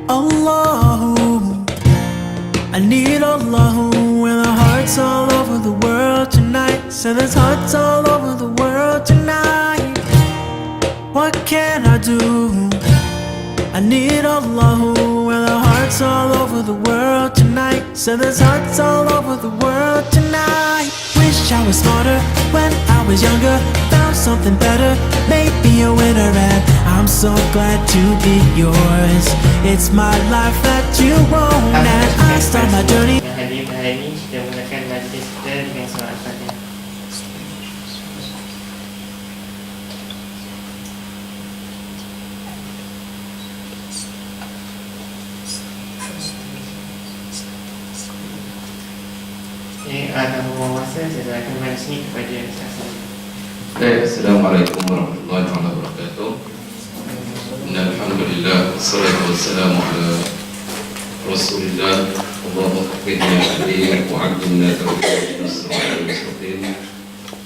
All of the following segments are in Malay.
Allahu, I need Allahu, and the hearts all over the world tonight. So there's hearts all over the world tonight. What can I do? I need Allahu, and the hearts all over the world tonight. So there's hearts all over the world tonight. Wish I was smarter when I was younger, found something better, maybe a winner, and I'm so glad to be yours. It's my life that you own, and I start my journey. Hadir hari ini kita mulakan majlis kita dengan solat Al-Fatihah. Ada masa saya akan mengasih kepada saya. Assalamualaikum warahmatullahi wabarakatuh. Alhamdulillah, wassalatu wassalamu ala Rasulillah. Allahumma faqihna fid-din wa 'allimna tawfiqan as-siratal mustaqim.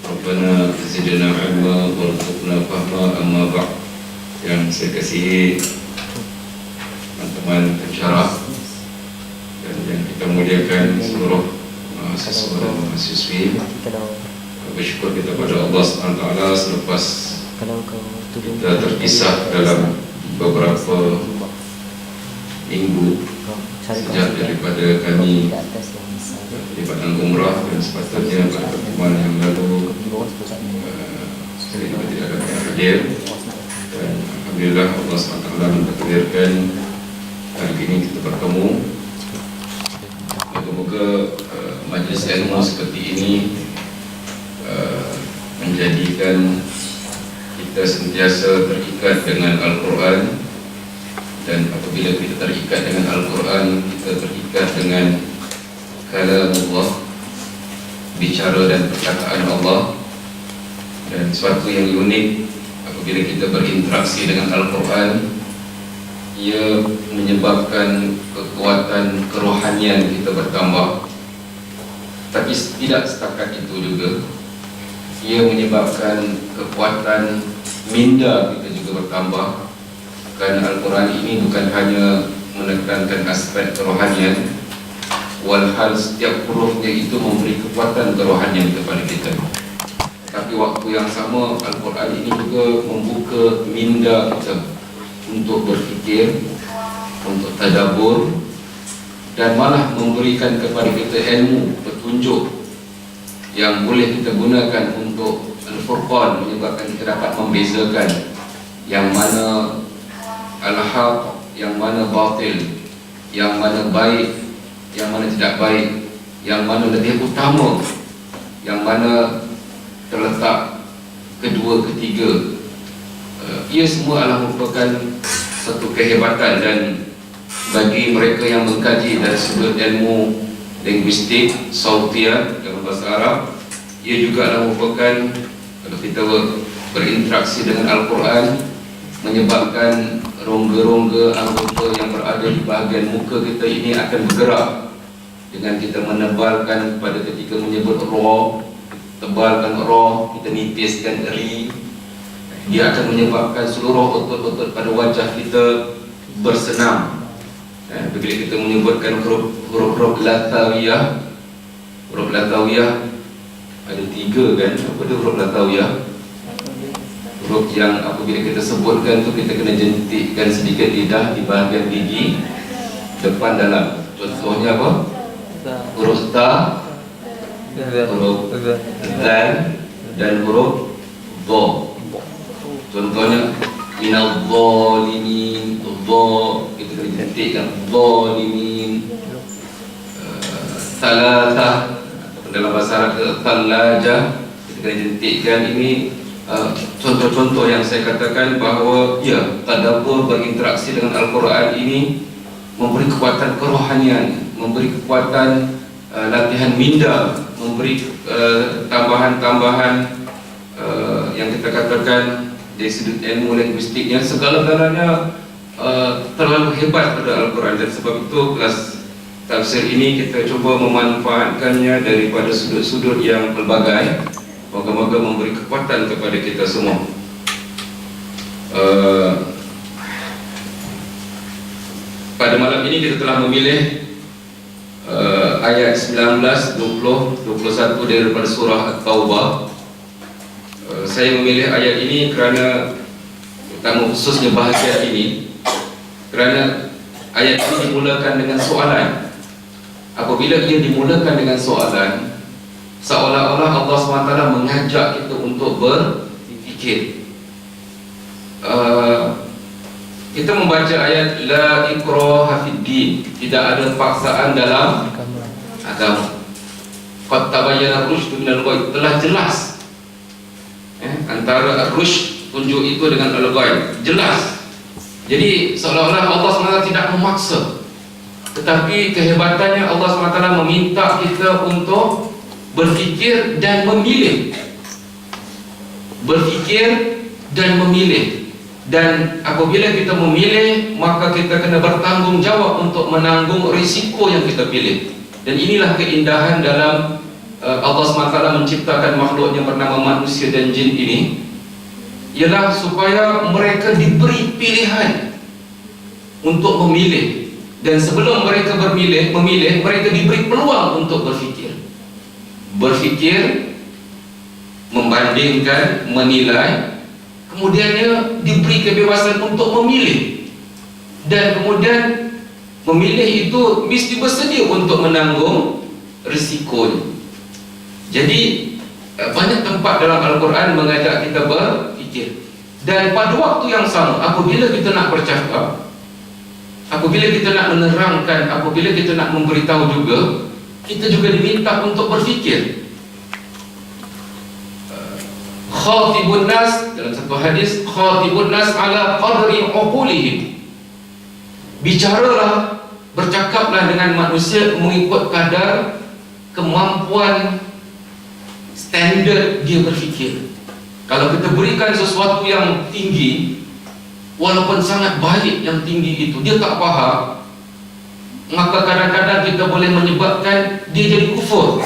Rabbana zidna 'ilma warzuqna fahma, amma ba'd. Yang saya kasihi teman-teman pensyarah dan yang kita muliakan seluruh mahasiswa dan mahasiswi, bersyukur kita kepada Allah SWT selepas kita terpisah dalam beberapa minggu sejak daripada kami di Padang Umrah, dan sepatutnya pada pertemuan yang lalu saya juga tidak dapat hadir, dan Alhamdulillah Allah SWT mentakdirkan hari ini kita bertemu. Moga-moga majlis ilmu seperti ini menjadikan kita sentiasa terikat dengan Al-Quran, dan apabila kita terikat dengan Al-Quran, kita terikat dengan kalamullah, bicara dan perkataan Allah. Dan suatu yang unik apabila kita berinteraksi dengan Al-Quran, ia menyebabkan kekuatan kerohanian kita bertambah. Tapi tidak setakat itu juga, ia menyebabkan kekuatan minda kita juga bertambah. Kerana Al-Quran ini bukan hanya menekankan aspek kerohanian, walhal setiap hurufnya itu memberi kekuatan kerohanian kepada kita. Tapi waktu yang sama, Al-Quran ini juga membuka minda kita untuk berfikir, untuk tadabbur, dan malah memberikan kepada kita ilmu, petunjuk yang boleh kita gunakan untuk Al-Furqan, menyebabkan kita dapat membezakan yang mana al-haq, yang mana batil, yang mana baik, yang mana tidak baik, yang mana lebih utama, yang mana terletak kedua, ketiga. Ia semua adalah merupakan satu kehebatan, dan bagi mereka yang mengkaji dari sudut ilmu linguistik, sautiah dalam bahasa Arab, ia juga adalah merupakan, kalau kita berinteraksi dengan Al-Quran, menyebabkan rongga-rongga anggota yang berada di bahagian muka kita ini akan bergerak. Dengan kita menebalkan pada ketika menyebut roh, tebalkan roh, kita nipiskan ri, dia akan menyebabkan seluruh otot-otot pada wajah kita bersenam. Bila kita menyebutkan huruf-huruf latawiyah, huruf latawiyah ada 3 kan? Apa tu huruf latawiyah? Huruf yang apabila kita sebutkan tu, kita kena jentikkan sedikit lidah di bahagian gigi depan dalam. Contohnya apa? Huruf ta, huruf zal, dan huruf dha. Contohnya minal zalimin, dha kita kena jentikkan zalimin. Salatah, dalam bahasa Arab talaja, kita kena jentikkan. Ini contoh-contoh yang saya katakan bahawa ya, tadabbur, berinteraksi dengan Al-Quran ini memberi kekuatan kerohanian, memberi kekuatan latihan minda, memberi tambahan-tambahan yang kita katakan dari sudut ilmu linguistiknya, segala-galanya terlalu hebat pada Al-Quran. Dan sebab itu kelas tafsir ini kita cuba memanfaatkannya daripada sudut-sudut yang pelbagai. Moga-moga memberi kekuatan kepada kita semua. pada malam ini kita telah memilih ayat 19, 20, 21 daripada surah At-Taubah. Saya memilih ayat ini kerana, terutama khususnya bahagian ini, kerana ayat ini dimulakan dengan soalan. Apabila ia dimulakan dengan soalan, seolah-olah Allah SWT mengajak kita untuk berfikir. Kita membaca ayat la ikraha fid din, tidak ada paksaan dalam agama. Qad tabayyana rusydu minal ghayy, telah jelas antara rusyd, tunjuk itu dengan al-ghayy, jelas. Jadi seolah-olah Allah SWT tidak memaksa, tetapi kehebatannya Allah SWT meminta kita untuk berfikir dan memilih. Berfikir dan memilih. Dan apabila kita memilih, maka kita kena bertanggungjawab untuk menanggung risiko yang kita pilih. Dan inilah keindahan dalam Allah SWT menciptakan makhluknya bernama manusia dan jin ini, ialah supaya mereka diberi pilihan untuk memilih. Dan sebelum mereka memilih, mereka diberi peluang untuk berfikir. Berfikir, membandingkan, menilai. Kemudiannya diberi kebebasan untuk memilih. Dan kemudian memilih itu mesti bersedia untuk menanggung risikonya. Jadi banyak tempat dalam Al-Quran mengajak kita berfikir. Dan pada waktu yang sama, apabila kita nak bercakap, apabila kita nak menerangkan, apabila kita nak memberitahu juga, kita juga diminta untuk berfikir. Khatibun nas, dalam satu hadis, khatibun nas ala qadri uqulihim. Bicaralah, bercakaplah dengan manusia mengikut kadar kemampuan standard dia berfikir. Kalau kita berikan sesuatu yang tinggi, walaupun sangat baik yang tinggi itu, dia tak faham, maka kadang-kadang kita boleh menyebabkan dia jadi kufur.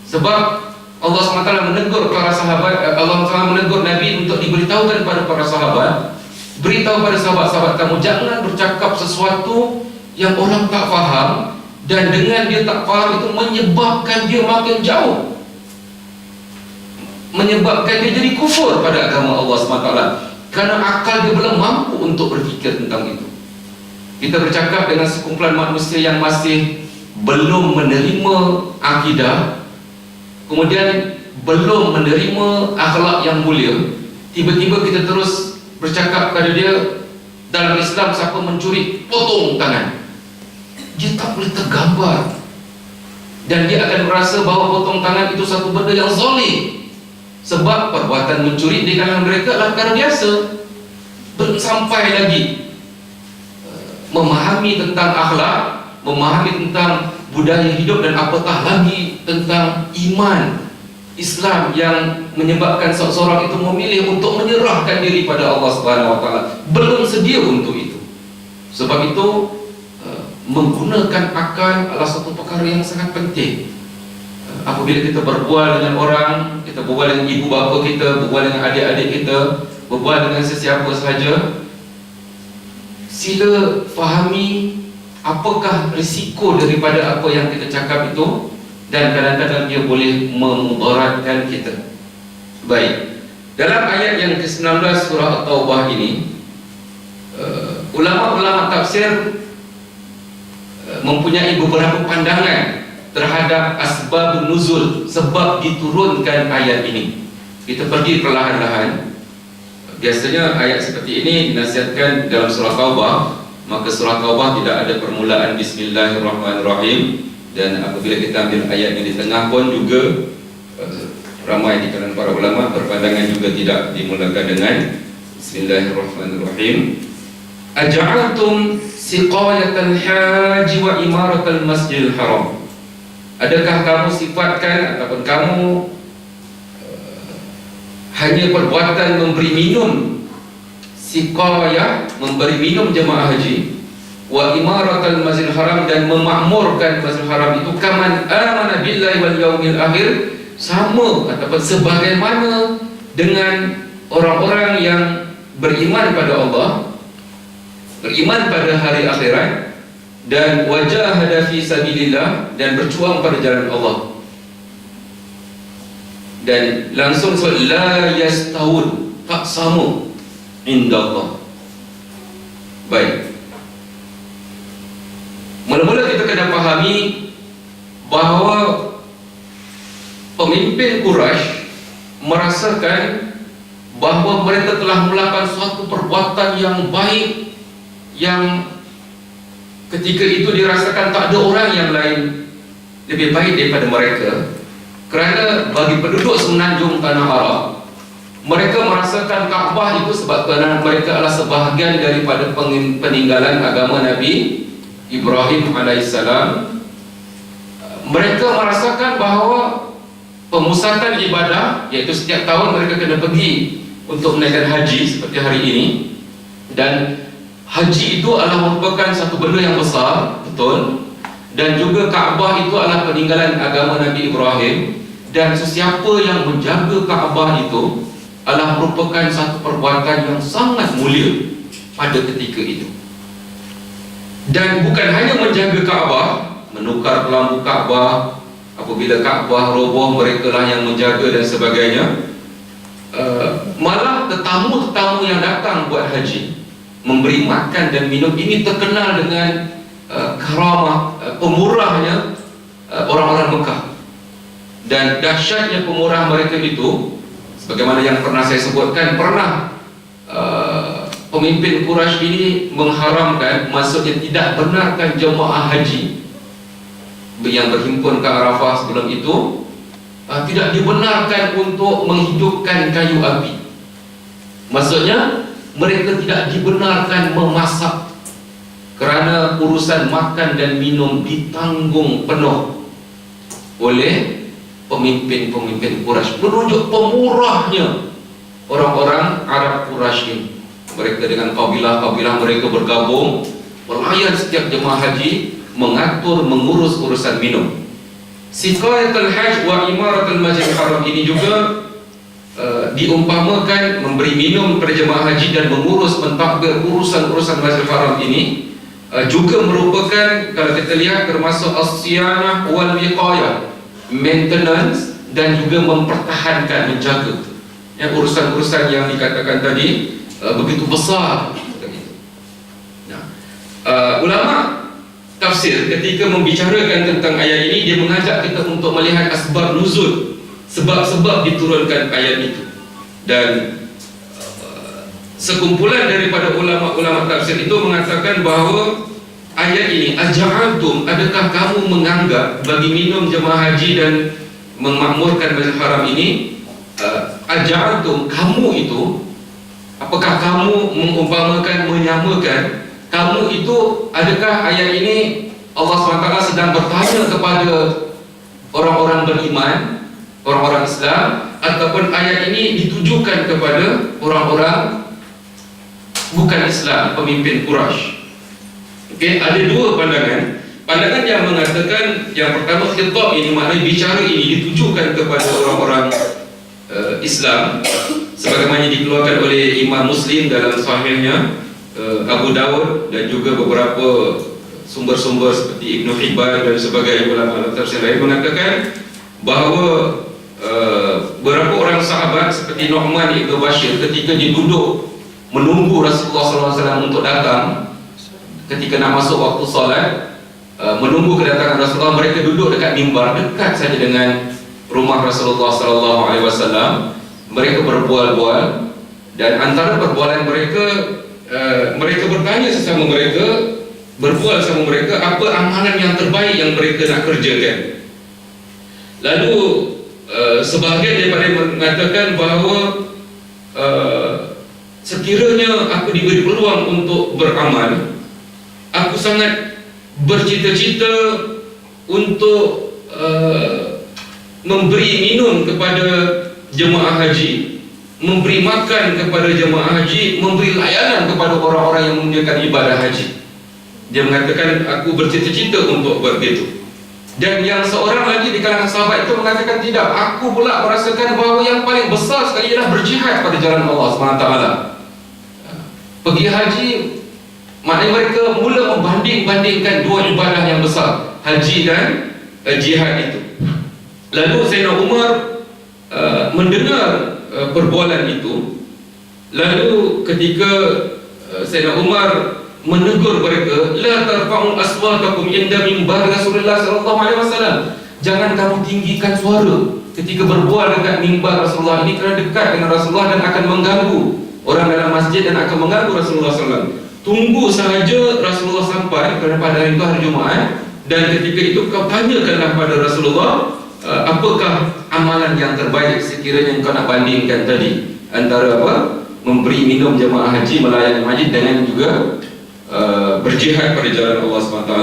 Sebab Allah SWT menegur para sahabat, Allah SWT menegur Nabi untuk diberitahukan kepada para sahabat, beritahu pada sahabat-sahabat kamu, jangan bercakap sesuatu yang orang tak faham, dan dengan dia tak faham itu menyebabkan dia makin jauh, menyebabkan dia jadi kufur pada agama Allah SWT, kerana akal dia belum mampu untuk berfikir tentang itu. Kita bercakap dengan sekumpulan manusia yang masih belum menerima akidah, kemudian belum menerima akhlak yang mulia. Tiba-tiba kita terus bercakap kepada dia, dalam Islam siapa mencuri, potong tangan. Dia tak boleh tergambar, dan dia akan merasa bahawa potong tangan itu satu benda yang zalim. Sebab perbuatan mencuri di kalangan mereka adalah perkara biasa. Belum sampai lagi memahami tentang akhlak, memahami tentang budaya hidup, dan apatah lagi tentang iman Islam yang menyebabkan seseorang itu memilih untuk menyerahkan diri pada Allah SWT. Belum sedia untuk itu. Sebab itu menggunakan akal adalah satu perkara yang sangat penting. Apabila kita berbual dengan orang, kita berbual dengan ibu bapa kita, berbual dengan adik-adik kita, berbual dengan sesiapa sahaja, sila fahami apakah risiko daripada apa yang kita cakap itu, dan kadang-kadang dia boleh memudaratkan kita. Baik, dalam ayat yang ke-19 surah At-Taubah ini, ulama-ulama tafsir mempunyai beberapa pandangan terhadap asbab nuzul, sebab diturunkan ayat ini. Kita pergi perlahan-lahan. Biasanya ayat seperti ini dinasihatkan dalam surah Taubah, maka surah Taubah tidak ada permulaan Bismillahirrahmanirrahim. Dan apabila kita ambil ayat yang di tengah pun juga ramai di kalangan para ulama berpandangan juga tidak dimulakan dengan Bismillahirrahmanirrahim. Aja'altum siqayatal haji wa imaratal masjidil haram. Adakah kamu sifatkan ataupun kamu hanya perbuatan memberi minum, siqayah, memberi minum jemaah haji, wa imaratal masjidil haram, dan memakmurkan masjidil haram itu, kaman amana billahi wal yaumil akhir, sama ataupun sebagaimana dengan orang-orang yang beriman pada Allah, beriman pada hari akhirat, dan wajahada fi sabilillah, dan berjuang pada jalan Allah. Dan langsung sebut la yastawun, tak sama indallah. Baik, mula-mula kita kena fahami bahawa pemimpin Quraisy merasakan bahawa mereka telah melakukan suatu perbuatan yang baik, yang ketika itu dirasakan tak ada orang yang lain lebih baik daripada mereka. Kerana bagi penduduk semenanjung tanah Arab, mereka merasakan Kaabah itu sebab kerana mereka adalah sebahagian daripada peninggalan agama Nabi Ibrahim alaihissalam. Mereka merasakan bahawa pemusatan ibadah, iaitu setiap tahun mereka kena pergi untuk menaikkan haji seperti hari ini, dan haji itu adalah merupakan satu benda yang besar, betul. Dan juga Kaabah itu adalah peninggalan agama Nabi Ibrahim, dan sesiapa yang menjaga Kaabah itu adalah merupakan satu perbuatan yang sangat mulia pada ketika itu. Dan bukan hanya menjaga Kaabah, menukar kelambu Kaabah, apabila Kaabah roboh mereka lah yang menjaga dan sebagainya. Malah tetamu-tetamu yang datang buat haji, memberi makan dan minum, ini terkenal dengan karamah, pemurahnya orang-orang Mekah. Dan dahsyatnya pemurah mereka itu, sebagaimana yang pernah saya sebutkan, pernah pemimpin Quraisy ini mengharamkan, maksudnya tidak benarkan jemaah haji yang berhimpun ke Arafah sebelum itu, tidak dibenarkan untuk menghidupkan kayu api. Maksudnya mereka tidak dibenarkan memasak, kerana urusan makan dan minum ditanggung penuh oleh pemimpin-pemimpin Quraisy. Menunjuk pemurahnya orang-orang Arab Quraisy ini. Mereka dengan kabilah-kabilah mereka bergabung, melayan setiap jemaah haji, mengatur, mengurus urusan minum. Siqayatul hajj wa imaratul masjidil haram ini juga diumpamakan memberi minum kepada jemaah haji dan mengurus, mentadbir urusan-urusan masjidil haram ini, juga merupakan, kalau kita lihat, termasuk as-siyanah wal wiqayah, maintenance dan juga mempertahankan, menjaga yang urusan-urusan yang dikatakan tadi begitu besar. Nah, ulama tafsir ketika membicarakan tentang ayat ini, dia mengajak kita untuk melihat asbab nuzul, sebab-sebab diturunkan ayat itu. Dan sekumpulan daripada ulama-ulama tafsir itu mengatakan bahawa ayat ini, aja'antum, adakah kamu menganggap bagi minum jemaah haji dan memakmurkan Masjidil Haram ini, aja'antum, kamu itu, apakah kamu mengumpamakan, menyamakan, kamu itu, adakah ayat ini Allah SWT sedang bertanya kepada orang-orang beriman, orang-orang Islam, ataupun ayat ini ditujukan kepada orang-orang bukan Islam, pemimpin Quraisy? Okey, ada dua pandangan. Pandangan yang mengatakan, yang pertama, khitab ini, maknanya bicara ini ditujukan kepada orang-orang Islam, sebagaimana dikeluarkan oleh Imam Muslim dalam sahihnya, Abu Dawud, dan juga beberapa sumber-sumber seperti Ibn Hibban dan sebagainya, ulama tafsir lain mengatakan bahawa beberapa orang sahabat seperti Nu'man Ibn Bashir, ketika diduduk menunggu Rasulullah SAW untuk datang, ketika nak masuk waktu solat, menunggu kedatangan Rasulullah, mereka duduk dekat mimbar, dekat saja dengan rumah Rasulullah SAW. Mereka berbual-bual, dan antara perbualan mereka, mereka bertanya sesama mereka, berbual sama mereka, apa amalan yang terbaik yang mereka nak kerjakan. Lalu sebahagian daripada mengatakan bahawa sekiranya aku diberi peluang untuk beramal, aku sangat bercita-cita untuk memberi minum kepada jemaah haji, memberi makan kepada jemaah haji, memberi layanan kepada orang-orang yang menunaikan ibadah haji. Dia mengatakan, aku bercita-cita untuk buat begitu. Dan yang seorang lagi di kalangan sahabat itu mengatakan, tidak, aku pula merasakan bahawa yang paling besar sekali ialah berjihad pada jalan Allah SWT. Pergi haji Maknanya mereka mula membanding-bandingkan dua ibadah yang besar, haji dan jihad itu. Lalu Sayyidina Umar mendengar perbualan itu. Lalu ketika Sayyidina Umar menegur mereka, la tarfa'u aswatakum inda mimbar Rasulullah sallallahu alaihi wasallam. Jangan kamu tinggikan suara ketika berbual dekat mimbar Rasulullah. Ini kerana dekat dengan Rasulullah dan akan mengganggu orang dalam masjid dan akan mengganggu Rasulullah SAW. Tunggu sahaja Rasulullah sampai, kerana pada hari itu hari Jumaat, dan ketika itu kau tanyakanlah pada Rasulullah, apakah amalan yang terbaik sekiranya kau nak bandingkan tadi antara memberi minum jemaah haji, melayani masjid dengan juga berjihad pada jalan Allah SWT.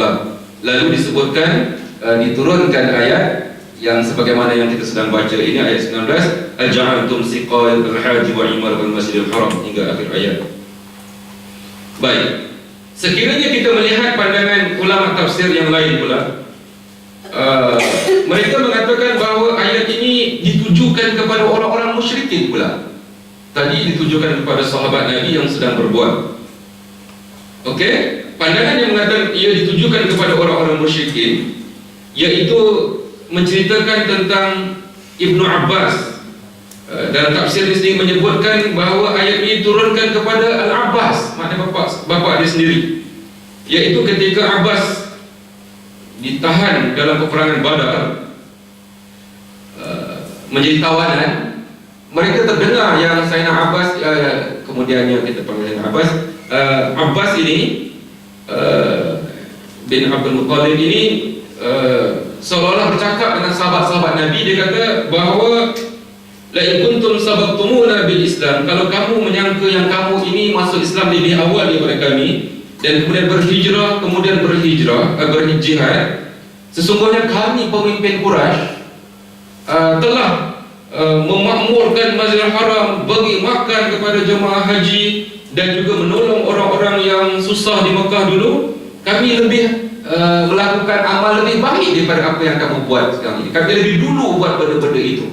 Lalu disebutkan diturunkan ayat yang sebagaimana yang kita sedang baca ini, ayat 19, aja'altum siqayatal haji wa imaratal masjidil haram, hingga akhir ayat. Baik, sekiranya kita melihat pandangan ulama tafsir yang lain pula, mereka mengatakan bahawa ayat ini ditujukan kepada orang-orang musyrikin pula. Tadi ditujukan kepada sahabat Nabi yang sedang berbuat. Okey, pandangan yang mengatakan ia ditujukan kepada orang-orang musyrikin, iaitu menceritakan tentang Ibnu Abbas. Dalam tafsir ini menyebutkan bahawa ayat ini turunkan kepada Al-Abbas, maknanya bapa dia sendiri, iaitu ketika Abbas ditahan dalam peperangan Badar, menjadi tawanan. Mereka terdengar yang Sayyidina Abbas, kemudiannya kita panggil Abbas, Abbas ini bin Abdul Muttalib ini seolah-olah bercakap dengan sahabat-sahabat Nabi. Dia kata bahawa la in kuntum sabaqtumuna bil Islam, kalau kamu menyangka yang kamu ini masuk Islam lebih awal daripada kami dan kemudian berjihad, sesungguhnya kami pemimpin Quraisy telah memakmurkan Masjidil Haram, bagi makan kepada jemaah haji dan juga menolong orang-orang yang susah di Mekah dulu. Kami lebih melakukan amal lebih baik daripada apa yang kamu buat sekarang ini. Kami lebih dulu buat benda-benda itu.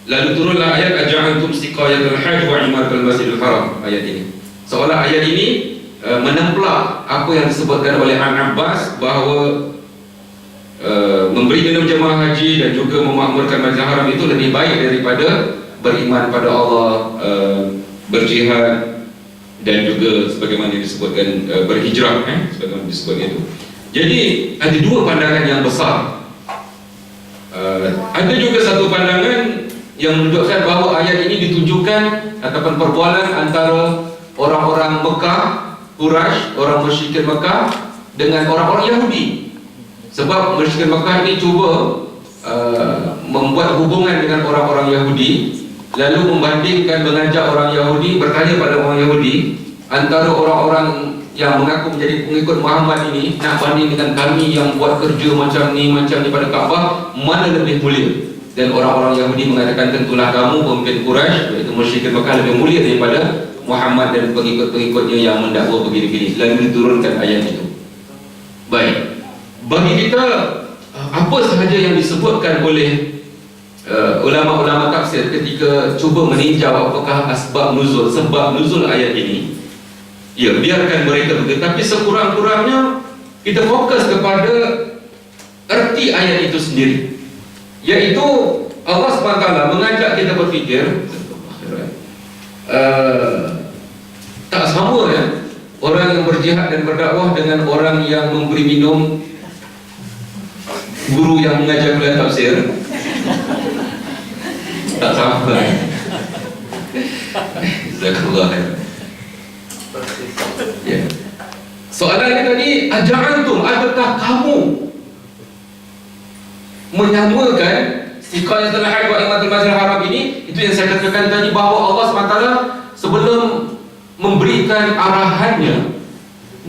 Lalu turunlah ayat aja'altum siqayatal hajj wa imaratal masjidil haram, ayat ini. Seolah ayat ini menemplah apa yang disebutkan oleh Abbas bahawa memberi minum jemaah haji dan juga memakmurkan Masjidil Haram itu lebih baik daripada beriman pada Allah, berjihad dan juga sebagaimana disebutkan berhijrah, sebagaimana disebutkan itu. Jadi ada dua pandangan yang besar. Ada juga satu pandangan yang menunjukkan bahawa ayat ini ditujukan ataupun perbualan antara orang-orang Mekah, Quraisy, orang musyrikin Mekah dengan orang-orang Yahudi. Sebab musyrikin Mekah ini cuba membuat hubungan dengan orang-orang Yahudi, lalu membandingkan, mengajak orang Yahudi, bertanya pada orang Yahudi, antara orang-orang yang mengaku menjadi pengikut Muhammad ini, nak banding dengan kami yang buat kerja macam ni pada Kaabah, mana lebih mulia? Dan orang-orang Yahudi mengatakan, tentulah kamu pemimpin Quraisy, iaitu musyrikin Mekah, lebih mulia daripada Muhammad dan pengikut-pengikutnya yang mendakwa begini-begini. Lalu diturunkan ayat itu. Baik, bagi kita apa sahaja yang disebutkan oleh ulama-ulama tafsir ketika cuba meninjau apakah sebab nuzul ayat ini, ya biarkan mereka begitu. Tapi sekurang-kurangnya kita fokus kepada erti ayat itu sendiri, iaitu Allah SWT mengajak kita berfikir tak sama ya orang yang berjihad dan berdakwah dengan orang yang memberi minum, guru yang mengajar kuliah tafsir. Tak sama. Jazakallah khair. Ya. Soalannya tadi, aja'altum, adakah kamu menyamakan siqayatul hajj wa imaratul masjidil haram ini? Itu yang saya katakan tadi, bahawa Allah SWT sebelum memberikan arahannya,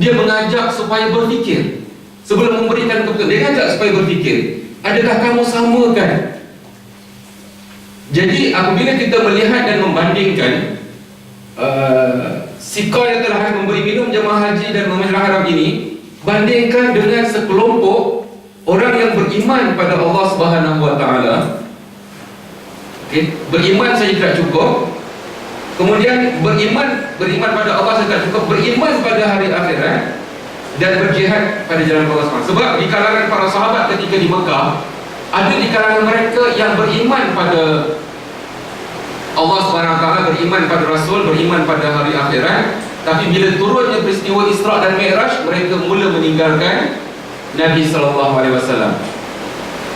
dia mengajak supaya berfikir. Sebelum memberikan keputusan, dia ngajak supaya berfikir. Adakah kamu samakan? Jadi apabila kita melihat dan membandingkan siqayatul hajj, memberi minum jemaah haji dan Masjidil Haram ini, bandingkan dengan sekelompok orang yang beriman pada Allah Subhanahu wa taala. Okey, beriman saja tidak cukup. Kemudian beriman beriman pada Allah tidak cukup, beriman pada hari akhirat dan berjihad pada jalan Allah SWT. Sebab di kalangan para sahabat ketika di Mekah, ada di kalangan mereka yang beriman pada Allah SWT, beriman pada Rasul, beriman pada hari akhirat, tapi bila turunnya peristiwa Isra dan Mi'raj, mereka mula meninggalkan Nabi SAW.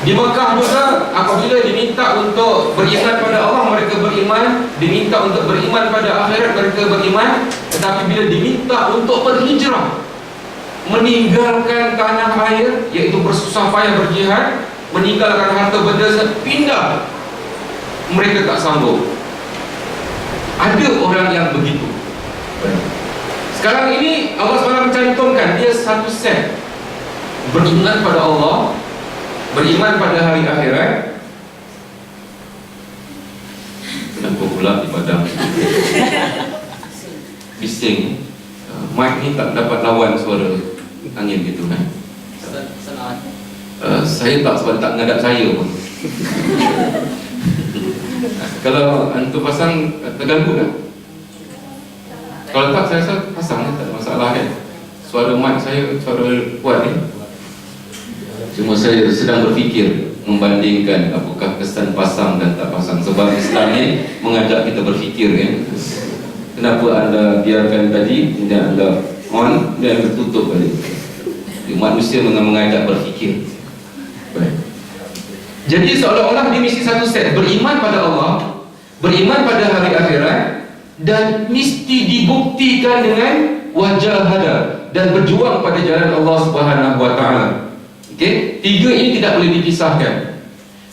Di Mekah juga, apabila diminta untuk beriman pada Allah, mereka beriman. Diminta untuk beriman pada akhirat, mereka beriman. Tetapi bila diminta untuk berhijrah, meninggalkan tanah air, iaitu bersusah payah berjihad, meninggalkan harta benda, pindah, mereka tak sanggup. Ada orang yang begitu. Sekarang ini Allah SWT mencantumkan dia satu set: beriman pada Allah, beriman pada hari akhirat. Kenapa pula di padang bising? Mic ni tak dapat lawan suara angin gitu kan? Saya tak, sebab tak ngadap saya pun. Kalau antum pasang terganggu tak? Kalau tak, saya rasa pasang tak ada masalah kan? Suara mic saya, suara kuat ni. Cuma saya sedang berfikir membandingkan apakah kesan pasang dan tak pasang. Sebab Islam ni mengajak kita berfikir kan? Kenapa anda biarkan tadi, kemudian anda on, dan anda tutup balik? Manusia mengajak berfikir. Baik. Jadi seolah-olah di misi satu set: beriman pada Allah, beriman pada hari akhirat, dan mesti dibuktikan dengan wajahadah dan berjuang pada jalan Allah Subhanahu wa taala. Okey, tiga ini tidak boleh dipisahkan.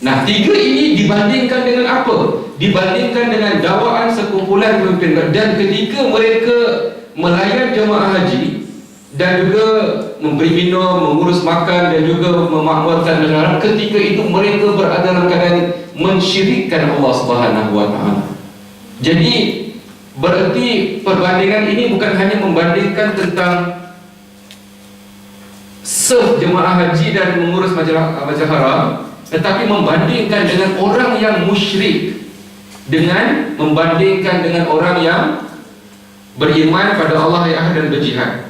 Nah, tiga ini dibandingkan dengan apa? Dibandingkan dengan dakwaan sekumpulan pemimpin. Dan ketika mereka melayan jemaah haji dan juga memberi minum, mengurus makan dan juga memakmurkan masyarakat, ketika itu mereka berada dalam keadaan mensyirikkan Allah Subhanahu wa taala. Jadi berarti perbandingan ini bukan hanya membandingkan tentang serve jemaah haji dan mengurus majlis haram, tetapi membandingkan dengan orang yang musyrik, dengan membandingkan dengan orang yang beriman pada Allah dan berjihad.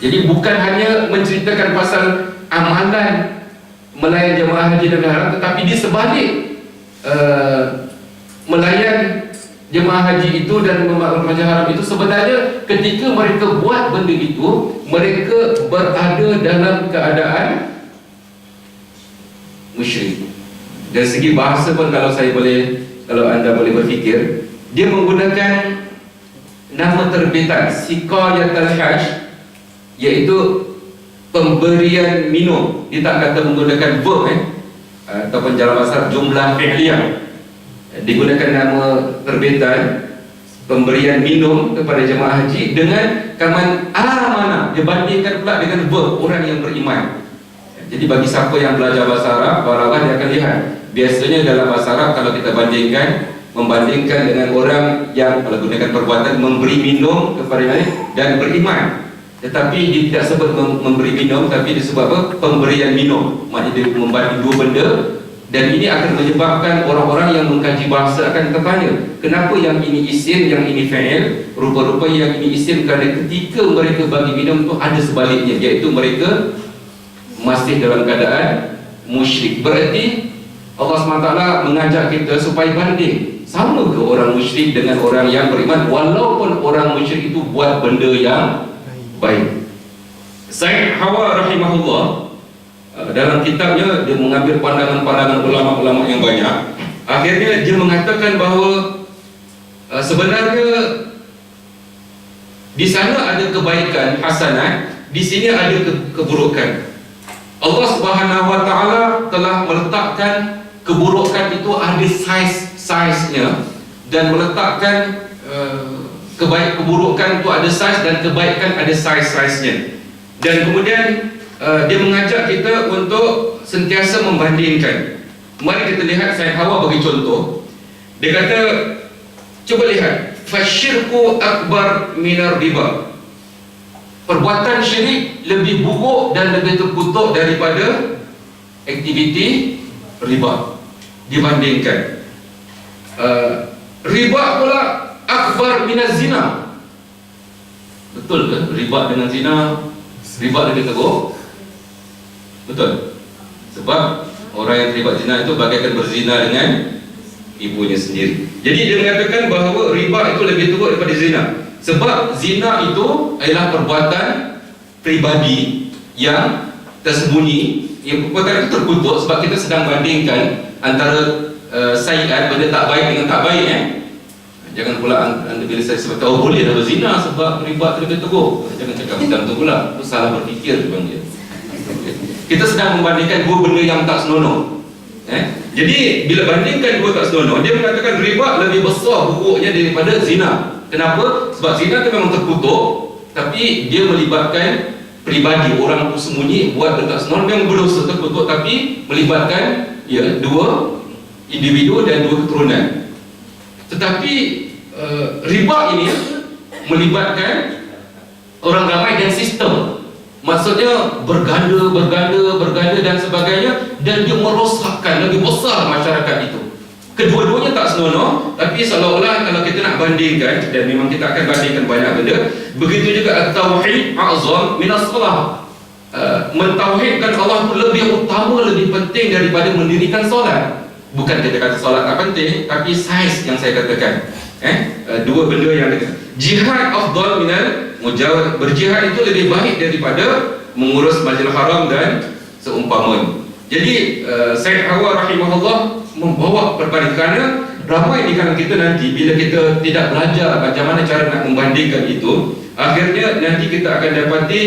Jadi bukan hanya menceritakan pasal amalan melayan jemaah haji dan haram, tetapi di sebalik melayan jemaah haji itu dan majlis haram itu, sebenarnya ketika mereka buat benda itu, mereka berada dalam keadaan musyrik. Dari segi bahasa pun, kalau anda boleh berfikir, dia menggunakan nama terbitan Siqayatul Hajj, iaitu pemberian minum. Dia tak kata menggunakan verb ataupun dalam bahasa jumlah fi'liyah. Digunakan nama terbitan pemberian minum kepada jemaah haji dengan kaman amana. Dia bandingkan pula dengan verb orang yang beriman. Jadi bagi siapa yang belajar bahasa Arab, barulah dia akan lihat, biasanya dalam bahasa Arab kalau kita membandingkan dengan orang yang menggunakan perbuatan memberi minum kepada mereka dan beriman, tetapi dia tidak sebut memberi minum, tapi disebut apa? Pemberian minum. Maknanya dia membanding dua benda. Dan ini akan menyebabkan orang-orang yang mengkaji bahasa akan tertanya, kenapa yang ini isim, yang ini fa'il? Rupa-rupa yang ini isim kerana ketika mereka bagi minum itu ada sebaliknya, iaitu mereka masih dalam keadaan musyrik. Berarti Allah SWT mengajak kita supaya banding, sama ke orang musyrik dengan orang yang beriman, walaupun orang musyrik itu buat benda yang baik. Said Hawa rahimahullah, dalam kitabnya dia mengambil pandangan-pandangan ulama-ulama yang banyak. Akhirnya dia mengatakan bahawa sebenarnya di sana ada kebaikan hasanat, di sini ada keburukan. Allah Subhanahu wa taala telah meletakkan keburukan itu ada size-nya, dan meletakkan keburukan itu ada size dan kebaikan ada size-nya. Dan kemudian dia mengajak kita untuk sentiasa membandingkan. Mari kita lihat Said Hawa bagi contoh. Dia kata, cuba lihat, fasyirku akbar minar riba. Perbuatan syirik lebih buruk dan lebih terkutuk daripada aktiviti riba. Dibandingkan riba pula akbar minaz zina. Betul ke? Riba dengan zina, riba lebih teruk? Betul. Sebab orang yang terlibat zina itu bagaikan berzina dengan ibunya sendiri. Jadi dia mengatakan bahawa riba itu lebih teruk daripada zina. Sebab zina itu adalah perbuatan pribadi yang tersembunyi. Yang perbuatan itu terkutuk sebab kita sedang bandingkan antara sayiat, benda tak baik dengan tak baik. Jangan pula anda bila saya sebut tahu boleh dah berzina sebab riba lebih teruk. Jangan cakap macam tu pula. Itu salah berfikir bang dia. Kita sedang membandingkan dua benda yang tak senonoh. Jadi bila bandingkan dua tak senonoh, dia mengatakan riba lebih besar buruknya daripada zina. Kenapa? Sebab zina itu memang terkutuk, tapi dia melibatkan pribadi, orang tu sembunyi buat benda tak senonoh, memang berdosa terkutuk, tapi melibatkan dua individu dan dua keturunan. Tetapi riba ini melibatkan orang ramai dan sistem. Maksudnya berganda dan sebagainya, dan dia merosakkan lebih besar masyarakat itu. Kedua-duanya tak senonoh, tapi seolah-olah kalau kita nak bandingkan, dan memang kita akan bandingkan banyak benda, begitu juga at-tauhid a'zam minas salah. Mentauhidkan Allah itu lebih utama, lebih penting daripada mendirikan solat. Bukan kita kata solat tak penting, tapi saiz yang saya katakan. Dua benda yang dekat. Jihad afdal minal mujahad. Berjihad itu lebih baik daripada mengurus Masjidil Haram dan seumpamanya. Jadi Said Hawa rahimahullah membawa perbandingan, kerana ramai di kalangan kita nanti bila kita tidak belajar bagaimana cara nak membandingkan itu, akhirnya nanti kita akan dapati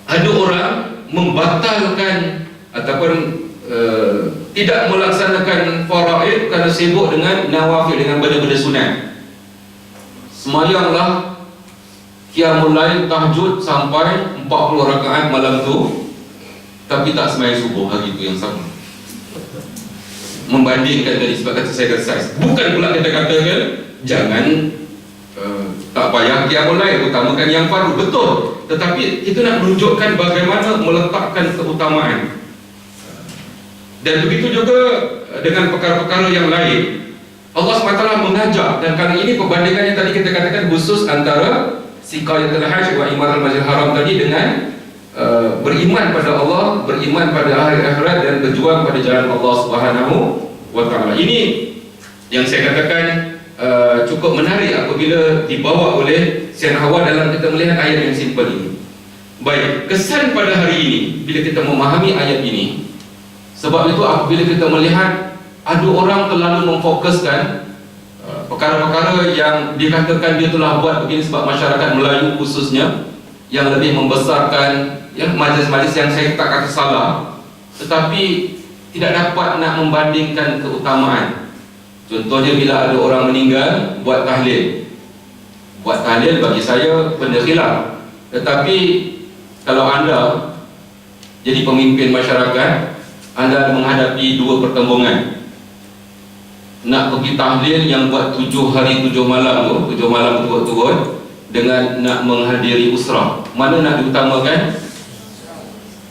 ada orang membatalkan ataupun tidak melaksanakan faraid kerana sibuk dengan nawafil, dengan benda-benda sunat. Semayanglah qiyamul lail, tahajud sampai 40 rakaat malam tu, tapi tak semayang subuh hari tu yang sama. Membandingkan tadi sebab kata saya kata bukan pula kita katakan jangan tak payah qiyamul lail, utamakan yang fardu, betul. Tetapi kita nak menunjukkan bagaimana meletakkan keutamaan. Dan begitu juga dengan perkara-perkara yang lain. Allah SWT mengajak, dan kali ini perbandingannya tadi kita katakan khusus antara siqayatul hajj wa imaral Masjidil Haram tadi dengan beriman pada Allah, beriman pada hari akhirat, dan berjuang pada jalan Allah Subhanahu wa taala. Ini yang saya katakan cukup menarik apabila dibawa oleh Sayyid Hawa dalam kita melihat ayat yang simple ini. Baik, kesan pada hari ini bila kita memahami ayat ini, sebab itu apabila kita melihat ada orang terlalu memfokuskan perkara-perkara yang dikatakan dia telah buat begini sebab masyarakat Melayu khususnya yang lebih membesarkan majlis-majlis yang saya tak kata salah, tetapi tidak dapat nak membandingkan keutamaan. Contohnya bila ada orang meninggal buat tahlil. Buat tahlil bagi saya benda khilaf. Tetapi kalau anda jadi pemimpin masyarakat, anda menghadapi dua pertembungan. Nak pergi tahlil yang buat 7 hari 7 malam tu, 7 malam turut-turut, dengan nak menghadiri usrah, mana nak diutamakan?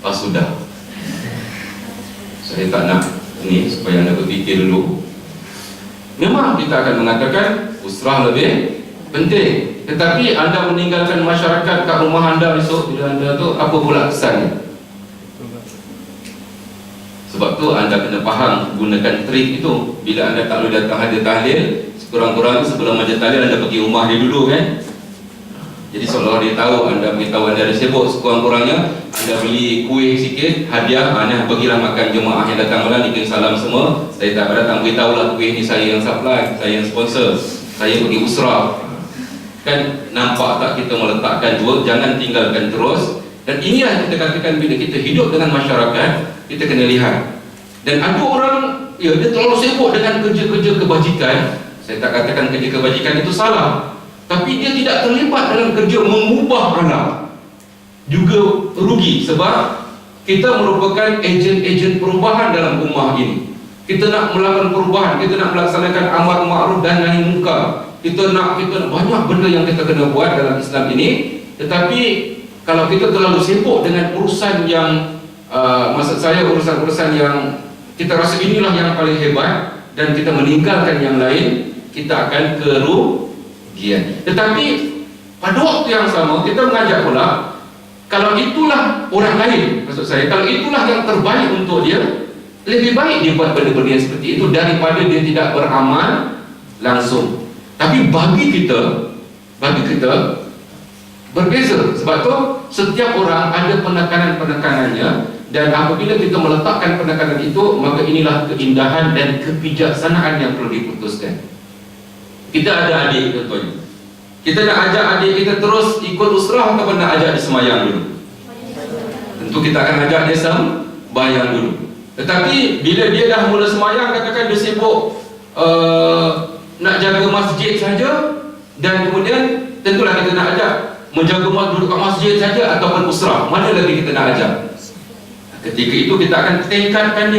Sudah, saya tak nak ini supaya anda berfikir dulu. Memang kita akan mengatakan usrah lebih penting, tetapi anda meninggalkan masyarakat kat rumah anda besok bila anda tu, apa pula kesannya? Sebab tu anda kena faham gunakan trik itu. Bila anda tak boleh datang hadir tahlil, sekurang-kurang sebelum majlis tahlil anda pergi rumah dia dulu kan. Jadi seolah dia tahu, anda beritahu anda ada sibuk, sekurang-kurangnya anda beli kuih sikit, hadiah, bagilah makan jemaah yang datang malam, bikin salam semua. Saya tak datang, beritahulah kuih ni saya yang supply, saya yang sponsor, saya pergi usrah. Kan nampak tak kita meletakkan dua, jangan tinggalkan terus. Dan inilah kita katakan bila kita hidup dengan masyarakat, kita kena lihat. Dan ada orang, dia terlalu sibuk dengan kerja-kerja kebajikan. Saya tak katakan kerja kebajikan itu salah, tapi dia tidak terlibat dalam kerja mengubah alam, juga rugi. Sebab kita merupakan ejen-ejen perubahan dalam ummah ini. Kita nak melakukan perubahan, kita nak melaksanakan amar ma'ruf dan nahi munkar. Kita nak banyak benda yang kita kena buat dalam Islam ini. Tetapi kalau kita terlalu sibuk dengan urusan yang maksud saya urusan-urusan yang kita rasa inilah yang paling hebat, dan kita meninggalkan yang lain, kita akan kerugian. Tetapi pada waktu yang sama kita mengajak pula, kalau itulah orang lain, maksud saya, kalau itulah yang terbaik untuk dia, lebih baik dia buat benda-benda yang seperti itu daripada dia tidak beramal langsung. Tapi bagi kita berbeza. Sebab tu setiap orang ada penekanan-penekanannya, dan apabila kita meletakkan penekanan itu, maka inilah keindahan dan kebijaksanaan yang perlu diputuskan. Kita ada adik contohnya, kita nak ajak adik kita terus ikut usrah atau nak ajak dia semayang dulu? Tentu kita akan ajak dia sembahyang dulu. Tetapi bila dia dah mula semayang, katakan dia sibuk nak jaga masjid saja, dan kemudian tentulah kita nak ajak menjaga duduk kat masjid saja ataupun usrah, mana lagi kita nak ajak? Ketika itu kita akan pertingkatkan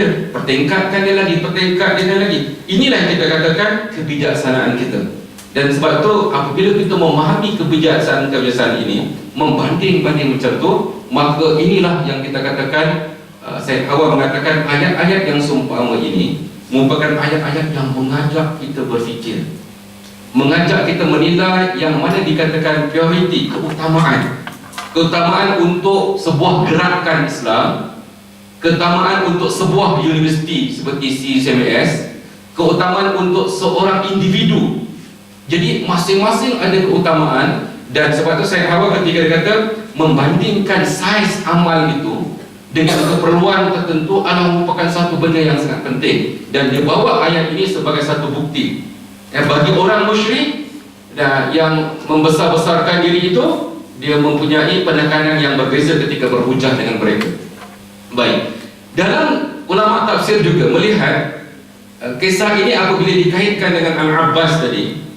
dia lagi. Inilah yang kita katakan kebijaksanaan kita. Dan sebab itu apabila kita memahami kebijaksanaan ini, membanding-banding macam tu, maka inilah yang kita katakan, Syed Hawa mengatakan ayat-ayat yang seumpama ini merupakan ayat-ayat yang mengajak kita berfikir, mengajak kita menilai yang mana dikatakan prioriti, keutamaan untuk sebuah gerakan Islam, keutamaan untuk sebuah universiti seperti CCMS, keutamaan untuk seorang individu. Jadi masing-masing ada keutamaan, dan sebab itu Syed Hawa ketika dia kata membandingkan saiz amal itu dengan keperluan tertentu adalah merupakan satu benda yang sangat penting, dan dia bawa ayat ini sebagai satu bukti. Bagi orang musyrik yang membesar-besarkan diri itu, dia mempunyai penekanan yang berbeza ketika berhujah dengan mereka. Baik, dalam ulama tafsir juga melihat kisah ini apabila dikaitkan dengan Al-Abbas tadi,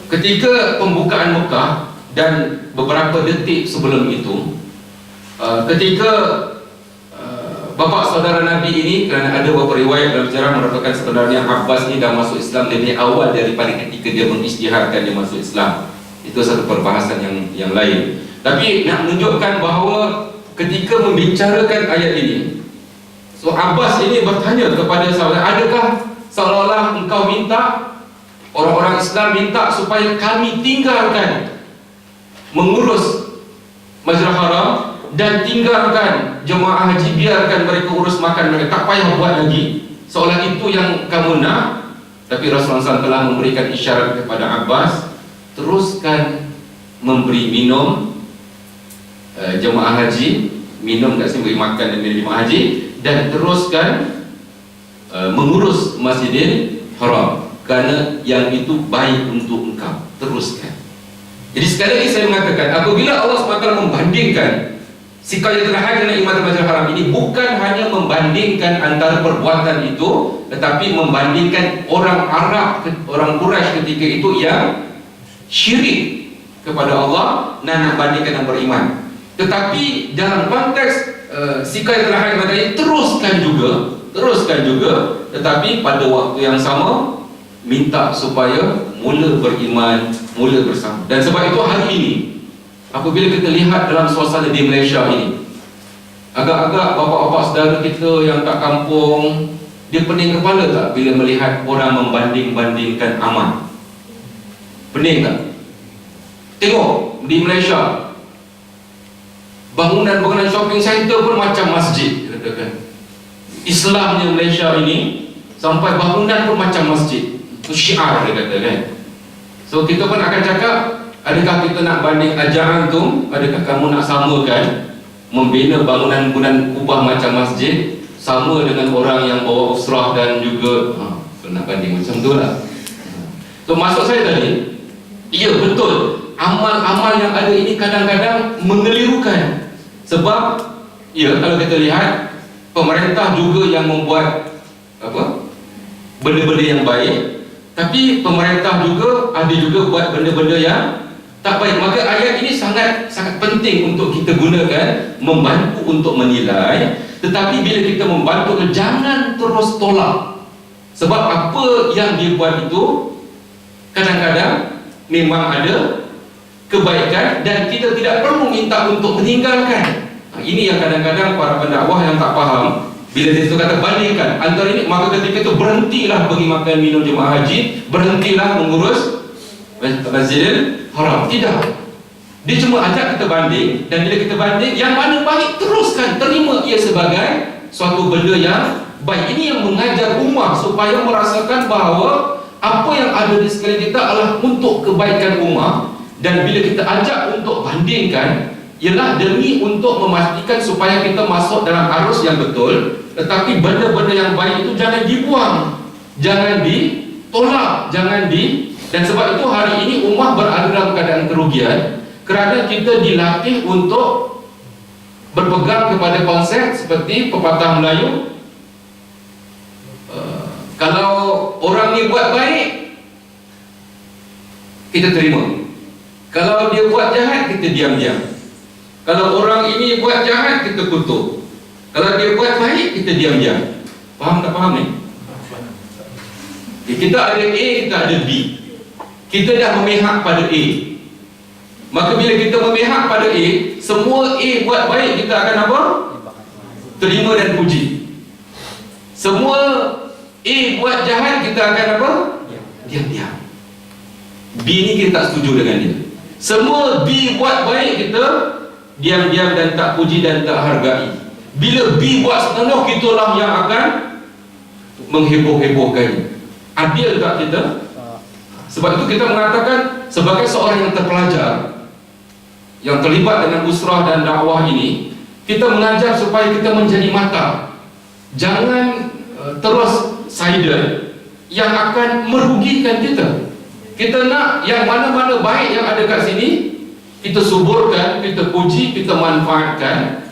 ketika pembukaan Mekah dan beberapa detik sebelum itu, ketika bapa saudara Nabi ini, kerana ada beberapa riwayat dalam sejarah mengatakan sebenarnya Abbas ini dah masuk Islam lebih awal daripada ketika dia mengisytiharkan dia masuk Islam. Itu satu perbahasan yang lain. Tapi nak menunjukkan bahawa ketika membicarakan ayat ini, so Abbas ini bertanya kepada saudara, adakah seolah-olah engkau minta, orang-orang Islam minta supaya kami tinggalkan mengurus Masjidil Haram dan tinggalkan jemaah haji, biarkan mereka urus makan mereka, tak payah buat lagi, seolah itu yang kamu nak? Tapi Rasulullah SAW telah memberikan isyarat kepada Abbas, teruskan memberi minum jemaah haji, minum tak sih, beri makan dan minum jemaah haji, dan teruskan mengurus Masjidil Haram, kerana yang itu baik untuk engkau, teruskan. Jadi sekali lagi saya mengatakan, apabila Allah SWT membandingkan sikap yang telah hadir dengan iman Masjidil Haram ini, bukan hanya membandingkan antara perbuatan itu, tetapi membandingkan orang Arab, orang Quraisy ketika itu yang syirik kepada Allah dan nak bandingkan dengan beriman. Tetapi dalam konteks sikap yang telah hadir tadi, teruskan juga, tetapi pada waktu yang sama minta supaya mula beriman, mula bersama. Dan sebab itu hari ini apabila kita lihat dalam suasana di Malaysia ini, agak-agak bapa-bapa saudara kita yang kat kampung, dia pening kepala tak bila melihat orang membanding-bandingkan amal? Pening tak? Tengok di Malaysia, bangunan-bangunan shopping center pun macam masjid, katakan. Islamnya Malaysia ini sampai bangunan pun macam masjid. Itu syiar, dia kata kan. So kita pun akan cakap, adakah kita nak banding ajaran tu? Adakah kamu nak samakan membina bangunan-bangunan kubah macam masjid sama dengan orang yang bawa usrah dan juga nak banding macam tu lah. So maksud saya tadi, ya betul, amal-amal yang ada ini kadang-kadang mengelirukan. Sebab ya, kalau kita lihat, pemerintah juga yang membuat benda-benda yang baik, tapi pemerintah juga ada juga buat benda-benda yang tak baik. Maka ayat ini sangat penting untuk kita gunakan, membantu untuk menilai. Tetapi bila kita membantu, jangan terus tolak. Sebab apa yang dia buat itu kadang-kadang memang ada kebaikan, dan kita tidak perlu minta untuk meninggalkan. Ini yang kadang-kadang para pendakwah yang tak faham. Bila dia kata bandingkan antara ini, maka ketika itu berhentilah bagi makan minum jemaah haji, berhentilah mengurus Masjidil haram. Tidak. Dia cuma ajak kita banding, dan bila kita banding, yang mana baik teruskan, terima ia sebagai suatu benda yang baik. Ini yang mengajar ummah supaya merasakan bahawa apa yang ada di sekeliling kita adalah untuk kebaikan ummah. Dan bila kita ajak untuk bandingkan, ialah demi untuk memastikan supaya kita masuk dalam arus yang betul. Tetapi benda-benda yang baik itu jangan dibuang, jangan ditolak, dan sebab itu hari ini ummah berada dalam keadaan kerugian kerana kita dilatih untuk berpegang kepada konsep seperti pepatah Melayu, kalau orang ni buat baik, kita terima. Kalau dia buat jahat, kita diam-diam. Kalau orang ini buat jahat, kita kutuk. Kalau dia buat baik, kita diam-diam. Faham tak faham ni? Kita ada A, kita ada B. Kita dah memihak pada A. Maka bila kita memihak pada A, semua A buat baik, kita akan apa? Terima dan puji. Semua A buat jahat, kita akan apa? Diam-diam. B ni kita tak setuju dengan dia. Semua B buat baik, kita diam-diam dan tak puji dan tak hargai. Bila B buat setengah, kitalah yang akan mengheboh-hebohkan. Adil tak kita? Sebab itu kita mengatakan sebagai seorang yang terpelajar, yang terlibat dengan usrah dan dakwah ini, kita mengajar supaya kita menjadi mata. Jangan terus sided yang akan merugikan kita. Kita nak yang mana-mana baik yang ada kat sini, kita suburkan, kita puji, kita manfaatkan.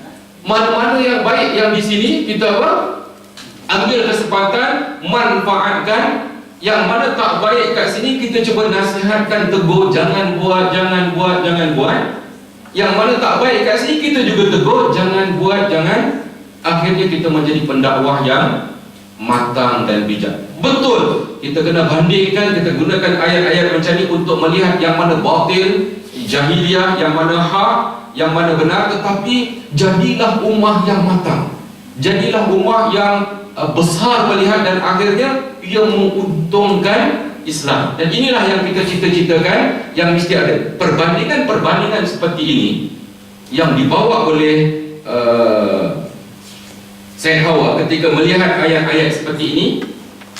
Mana-mana yang baik yang di sini, kita apa? Ambil kesempatan, manfaatkan. Yang mana tak baik kat sini, kita cuba nasihatkan, tegur, jangan buat, jangan buat, jangan buat. Yang mana tak baik kat sini, kita juga tegur, jangan buat, jangan. Akhirnya kita menjadi pendakwah yang matang dan bijak. Betul, kita kena bandingkan, kita gunakan ayat-ayat macam ni untuk melihat yang mana batil, jahiliah, yang mana hak, yang mana benar. Tetapi jadilah ummah yang matang, jadilah ummah yang besar melihat, dan akhirnya ia menguntungkan Islam. Dan inilah yang kita cita-citakan, yang mesti ada perbandingan-perbandingan seperti ini yang dibawa oleh Sayyid Hawa ketika melihat ayat-ayat seperti ini,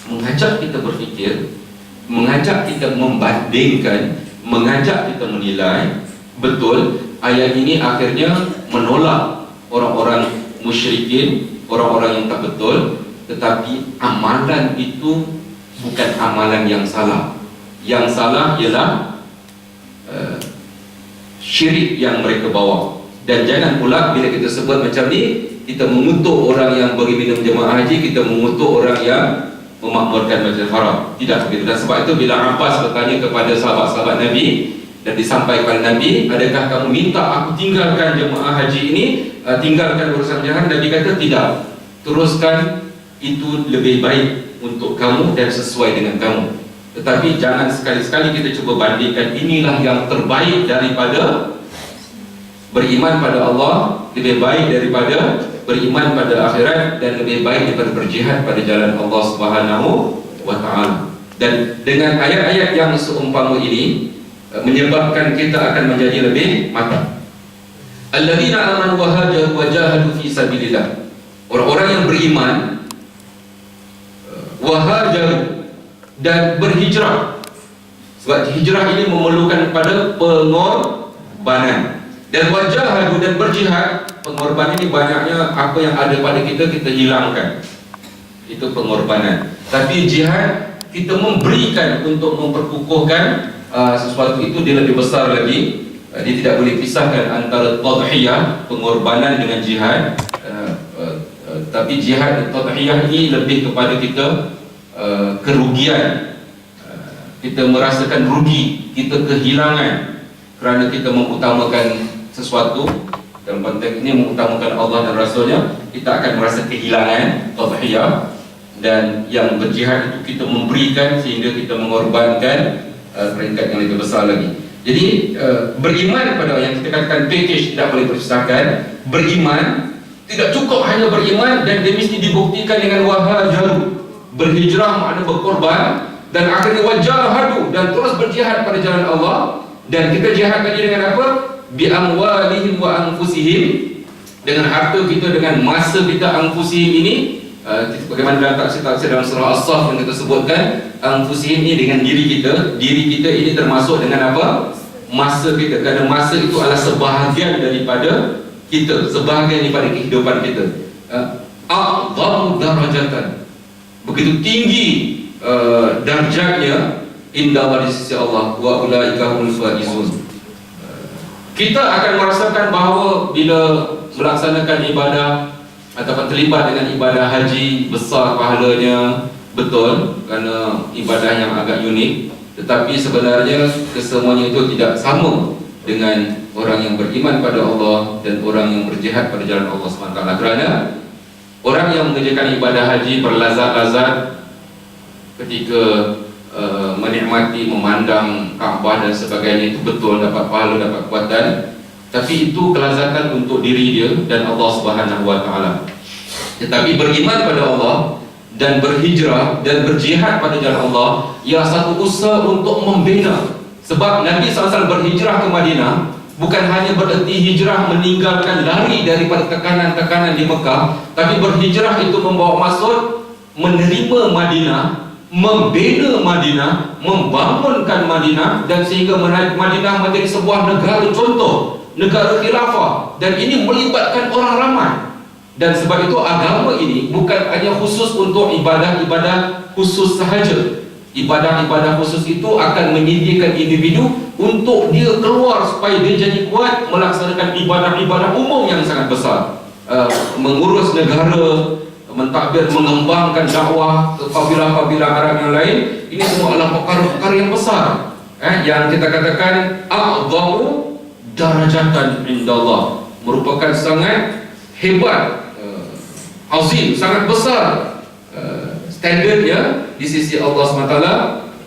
mengajak kita berfikir, mengajak kita membandingkan, mengajak kita menilai. Betul, ayat ini akhirnya menolak orang-orang musyrikin, orang-orang yang tak betul. Tetapi amalan itu bukan amalan yang salah. Yang salah ialah syirik yang mereka bawa. Dan jangan pula bila kita sebut macam ni, kita mengutuk orang yang bagi minum jemaah haji, kita mengutuk orang yang memakmurkan Masjidil Haram. Tidak begitu. Dan sebab itu bila Abbas bertanya kepada sahabat-sahabat Nabi dan disampaikan Nabi, adakah kamu minta aku tinggalkan jemaah haji ini, tinggalkan urusan jahat? Nabi kata tidak, teruskan, itu lebih baik untuk kamu dan sesuai dengan kamu. Tetapi jangan sekali-sekali kita cuba bandingkan, inilah yang terbaik daripada beriman pada Allah, lebih baik daripada beriman pada akhirat, dan lebih baik daripada berjihad pada jalan Allah Subhanahu wa ta'ala. Dan dengan ayat-ayat yang seumpama ini menyebabkan kita akan menjadi lebih matang. Alladzina amanu wa hajaru wa jahadu fi sabilillah. Orang-orang yang beriman, wa hajaru, dan berhijrah. Sebab hijrah ini memerlukan pada pengorbanan. Dan wajahadu, dan berjihad. Pengorbanan ini banyaknya apa yang ada pada kita, kita hilangkan. Itu pengorbanan. Tapi jihad, kita memberikan untuk memperkukuhkan sesuatu itu, dia lebih besar lagi. Dia tidak boleh pisahkan antara tadhiyah, pengorbanan, dengan jihad. Tapi jihad dan tadhiyah ini lebih kepada kita kerugian. Kita merasakan rugi, kita kehilangan kerana kita mengutamakan sesuatu. Dalam konteks ini mengutamakan Allah dan Rasulnya, kita akan merasa kehilangan tadhiyah. Dan yang berjihad itu kita memberikan sehingga kita mengorbankan peringkat yang lebih besar lagi. Jadi beriman pada yang kita katakan package tidak boleh terpisahkan. Beriman tidak cukup hanya beriman, dan dia mesti dibuktikan dengan wahajaru. Berhijrah makna berkorban, dan akhirnya wajahadu, dan terus berjihad pada jalan Allah. Dan kita jihad tadi dengan apa? Bi amwalihim wa anfusihim, dengan harta kita, dengan masa kita. Anfusihim ini bagaimana dalam tafsir dalam surah As-Saff yang kita sebutkan, anfusihim ini dengan diri kita. Diri kita ini termasuk dengan apa? Masa kita, kerana masa itu adalah sebahagian daripada kita, sebahagian daripada kehidupan kita. A'dhamu darajatan, begitu tinggi darjatnya indah di sisi Allah. Wa ulaika humul faizun. Kita akan merasakan bahawa bila melaksanakan ibadah ataupun terlibat dengan ibadah haji, besar pahalanya, betul, kerana ibadah yang agak unik. Tetapi sebenarnya kesemuanya itu tidak sama dengan orang yang beriman pada Allah dan orang yang berjihad pada jalan Allah SWT. Kerana orang yang mengerjakan ibadah haji berlazat-lazat ketika menikmati, memandang Kaabah dan sebagainya, itu betul dapat pahala, dapat kekuatan. Tapi itu kelazatan untuk diri dia dan Allah SWT. Tetapi beriman pada Allah dan berhijrah dan berjihad pada jalan Allah ialah satu usaha untuk membina. Sebab Nabi SAW berhijrah ke Madinah bukan hanya bererti hijrah meninggalkan, lari daripada tekanan-tekanan di Mekah, tapi berhijrah itu membawa maksud menerima Madinah, membina Madinah, membangunkan Madinah, dan sehingga Madinah menjadi sebuah negara contoh, negara khilafah, dan ini melibatkan orang ramai. Dan sebab itu agama ini bukan hanya khusus untuk ibadah-ibadah khusus sahaja. Ibadah-ibadah khusus itu akan menyediakan individu untuk dia keluar supaya dia jadi kuat melaksanakan ibadah-ibadah umum yang sangat besar, mengurus negara, mentadbir, mengembangkan dakwah ke kabilah-kabilah Arab yang lain. Ini semua adalah perkara-perkara yang besar, yang kita katakan a'dhamu darajatan indallah, merupakan sangat hebat, azim, sangat besar standardnya di sisi Allah SWT.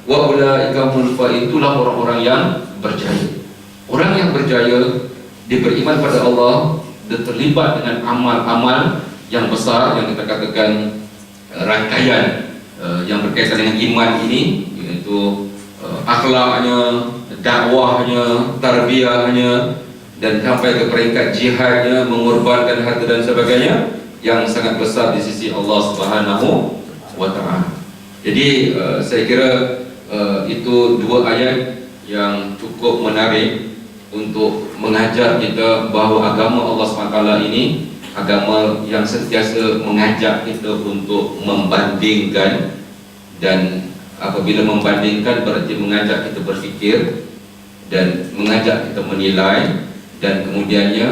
Wa ulaika humul faizun, itulah orang-orang yang berjaya. Orang yang berjaya, dia beriman pada Allah, dia terlibat dengan amal-amal yang besar yang kita katakan rangkaian yang berkaitan dengan iman ini, iaitu akhlaknya, dakwahnya, tarbiyahnya, dan sampai ke peringkat jihadnya, mengorbankan harta dan sebagainya, yang sangat besar di sisi Allah Subhanahu wa Ta'ala. Jadi saya kira itu dua ayat yang cukup menarik untuk mengajar kita bahawa agama Allah SWT ini agama yang sentiasa mengajak kita untuk membandingkan, dan apabila membandingkan berarti mengajak kita berfikir dan mengajak kita menilai, dan kemudiannya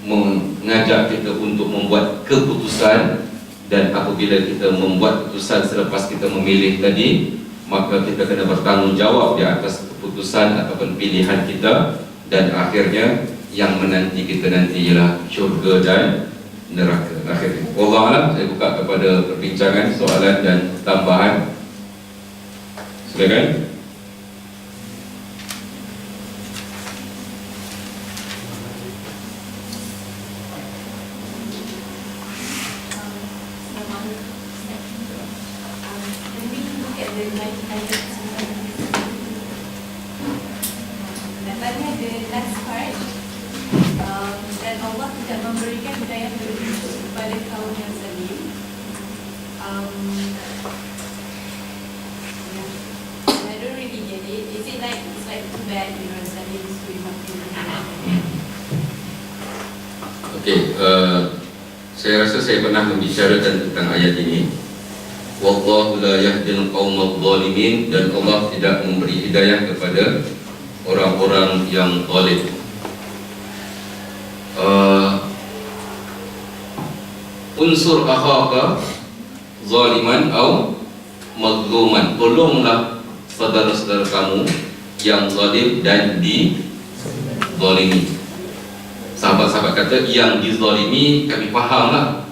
mengajak kita untuk membuat keputusan. Dan apabila kita membuat keputusan selepas kita memilih tadi, maka kita kena bertanggungjawab di atas keputusan ataupun pilihan kita, dan akhirnya yang menanti kita nanti ialah syurga dan neraka akhirnya. Wallahu a'lam. Saya buka kepada perbincangan, soalan dan tambahan. Silakan. Dan Allah tidak memberikan hidayah kepada kaum yang zalim. I don't really get it. Is it like it's like too bad, you know, zalim is doing nothing? Okey, saya rasa saya pernah membicarakan tentang ayat ini. Wallahu la yahdil qaumadh dhalimin, dan Allah tidak memberi hidayah kepada orang-orang yang zalim. Unsur akhaka zaliman atau mazluman, tolonglah saudara-saudara kamu yang zalim dan dizalimi. Sahabat-sahabat kata yang dizalimi kami fahamlah.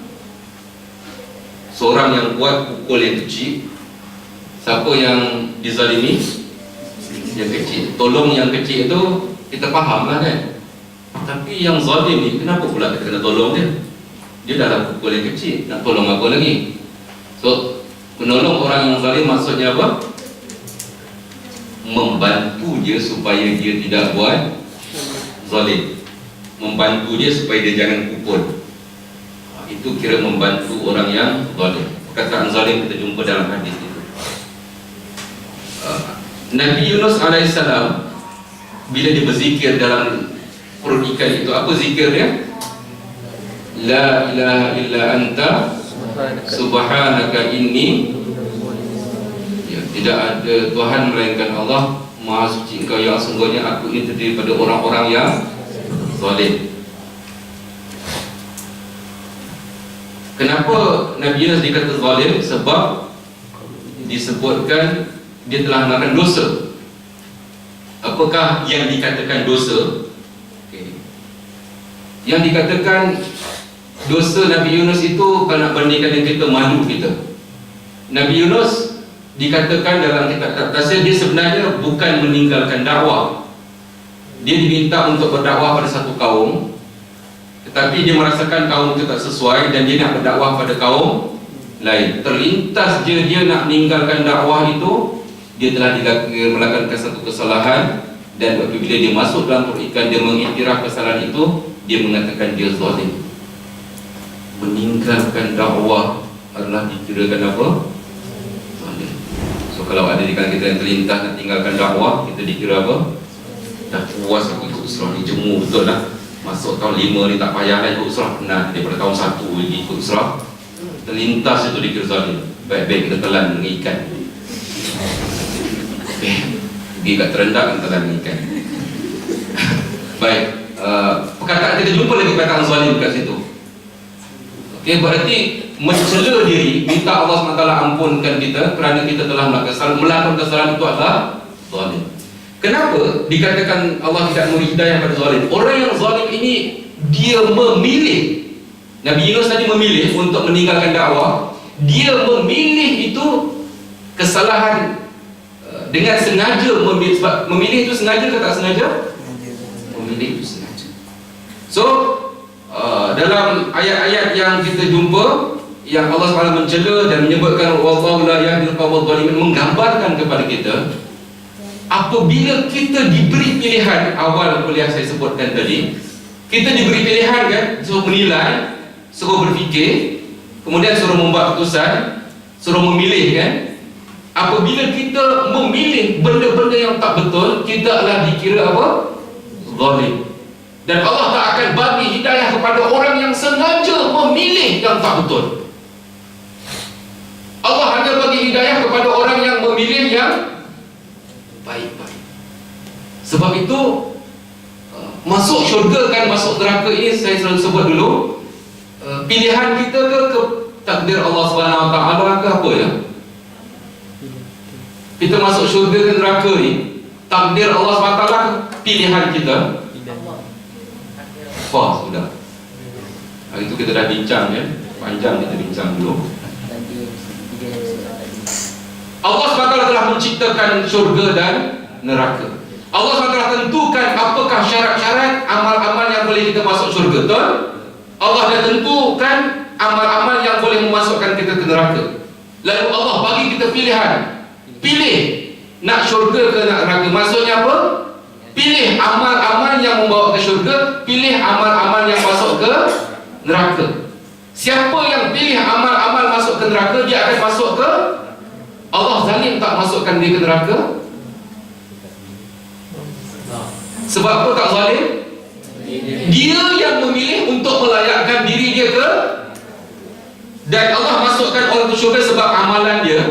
Seorang yang kuat pukul yang kecil. Siapa yang dizalimi? Yang kecil. Tolong yang kecil itu kita fahamlah kan. Tapi yang zalim ni kenapa pula kita kena tolong dia? Dia dah pukul yang kecil, nak tolong apa lagi? So, menolong orang yang zalim maksudnya apa? membantu dia supaya dia tidak buat zalim, membantu dia supaya dia jangan kupon. Itu kira membantu orang yang zalim. Perkataan zalim kita jumpa dalam hadis itu. Nabi Yunus alaihissalam bila dia berzikir dalam perut ikan itu, apa zikir dia? La ilaha illa anta subhanaka inni, ya, tidak ada Tuhan melainkan Allah, Maha suci Engkau ya, sungguhnya aku ini terdiri daripada orang-orang yang zalim. Kenapa Nabi Yunus dikata zalim? Sebab disebutkan dia telah melakukan dosa. Apakah yang dikatakan dosa? Yang dikatakan dosa Nabi Yunus itu, kalau nak bandingkan dengan kita, malu kita. Nabi Yunus dikatakan dalam kitab tafsir, dia sebenarnya bukan meninggalkan dakwah. Dia diminta untuk berdakwah pada satu kaum, tetapi dia merasakan kaum itu tak sesuai dan dia nak berdakwah pada kaum lain. Terlintas dia nak meninggalkan dakwah itu, dia telah melakukan satu kesalahan, dan apabila dia masuk dalam perut ikan, dia mengiktiraf kesalahan itu, dia mengatakan dia zalim. Meninggalkan dakwah adalah dikirakan apa? Zalim. So kalau ada di kalangan kita yang terlintas nak tinggalkan dakwah, kita dikira apa? Dah puas aku ikut Usrah ni, jemu betul lah. Masuk tahun 5 ni tak payah lah ikut Usrah, penat daripada tahun 1 lagi ikut Usrah. Terlintas itu dikira zalim. Baik-baik kita telan dengan ikan. Pergi kat terendak dan telan dengan ikan. Baik, perkataan kita jumpa lagi perkataan zalim kat situ. Okey, berarti mencela diri, minta Allah SWT ampunkan kita kerana kita telah melakukan kesalahan itu adalah zalim. Kenapa dikatakan Allah tidak memberi hidayah pada zalim? Orang yang zalim ini dia memilih. Nabi Yunus tadi memilih untuk meninggalkan dakwah. Dia memilih itu kesalahan dengan sengaja memilih. Sebab memilih itu sengaja ke tak sengaja? Memilih itu sengaja. So dalam ayat-ayat yang kita jumpa, yang Allah SWT mencela dan menyebutkan wallahu la yahdil qawmal zalimin, menggambarkan kepada kita apabila kita diberi pilihan, awal kuliah saya sebutkan tadi, kita diberi pilihan kan, suruh menilai, suruh berfikir, kemudian suruh membuat keputusan, suruh memilih kan. Apabila kita memilih benda-benda yang tak betul, kita adalah dikira apa? Zalim. Dan Allah tak akan bagi hidayah kepada orang yang sengaja memilih yang tak betul. Allah hanya bagi hidayah kepada orang yang memilih yang baik-baik. Sebab itu masuk syurga kan, masuk neraka ini saya selalu sebut dulu, pilihan kita ke takdir Allah SWT ke apa ya? Kita masuk syurga ke neraka ni, takdir Allah SWT ke pilihan kita? Wah, sudah. Hari itu kita dah bincang ya, panjang kita bincang dulu. Allah SWT telah menciptakan syurga dan neraka. Allah SWT telah tentukan apakah syarat-syarat amal-amal yang boleh kita masuk syurga, betul? Allah dah tentukan amal-amal yang boleh memasukkan kita ke neraka. Lalu Allah bagi kita pilihan. Pilih nak syurga ke nak neraka. Maksudnya apa? Pilih amal-amal yang membawa ke syurga, pilih amal-amal yang masuk ke neraka. Siapa yang pilih amal-amal masuk ke neraka, dia akan masuk ke Allah. Zalim tak masukkan dia ke neraka? Sebab apa tak zalim? Dia yang memilih untuk melayakkan diri dia ke, dan Allah masukkan orang ke syurga sebab amalan dia.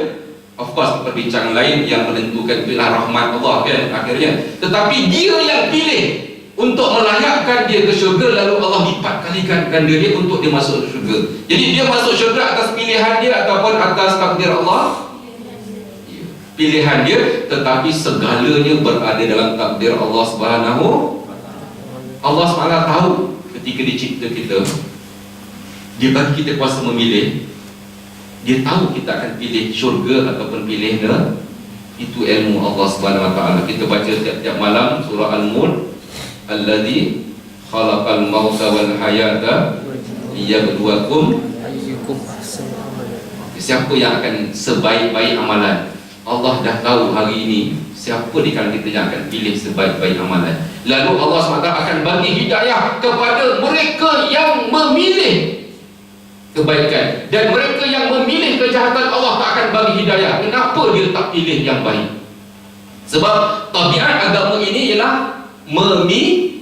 Of course, perbincangan lain yang menentukan itulah rahmat Allah kan akhirnya. Tetapi dia yang pilih untuk melayakkan dia ke syurga, lalu Allah lipat kalikan dia untuk dia masuk ke syurga. Jadi dia masuk syurga atas pilihan dia ataupun atas takdir Allah? Pilihan dia, tetapi segalanya berada dalam takdir Allah Subhanahu. Allah SWT tahu ketika dia cipta kita, dia bagi kita kuasa memilih. Dia tahu kita akan pilih syurga ataupun pilih neraka. Itu ilmu Allah Subhanahu Wa Taala. Kita baca tiap-tiap malam surah Al-Mulk, Alladzi khalaqal mauta wal hayata liyabluwakum ayyukum ahsanu amala. Siapa yang akan sebaik-baik amalan? Allah dah tahu hari ini siapa di kalangan kita yang akan pilih sebaik-baik amalan. Lalu Allah SWT akan bagi hidayah kepada mereka yang memilih kebaikan, dan mereka yang memilih kejahatan Allah tak akan bagi hidayah. Kenapa dia tak pilih yang baik? Sebab tabiat agama ini ialah memilih,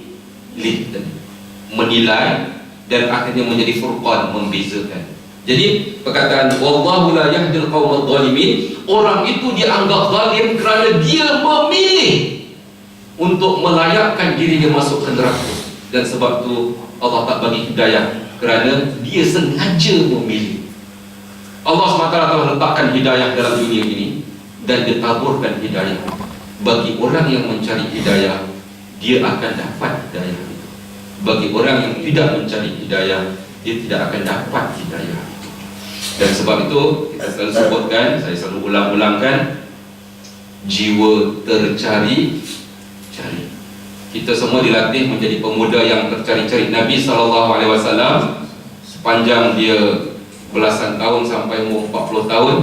menilai, dan akhirnya menjadi furqan, membezakan. Jadi perkataan wallahu la yahdil qaumadh dhalimin, orang itu dianggap zalim kerana dia memilih untuk melayakkan diri dia masuk ke neraka, dan sebab tu Allah tak bagi hidayah kerana dia sengaja memilih. Allah SWT telah letakkan hidayah dalam dunia ini dan ditaburkan hidayah. Bagi orang yang mencari hidayah, dia akan dapat hidayah itu. Bagi orang yang tidak mencari hidayah, dia tidak akan dapat hidayah itu. Dan sebab itu kita selalu sebutkan, saya selalu ulang-ulangkan, jiwa tercari-cari. Kita semua dilatih menjadi pemuda yang tercari-cari. Nabi SAW sepanjang dia belasan tahun sampai umur 40 tahun,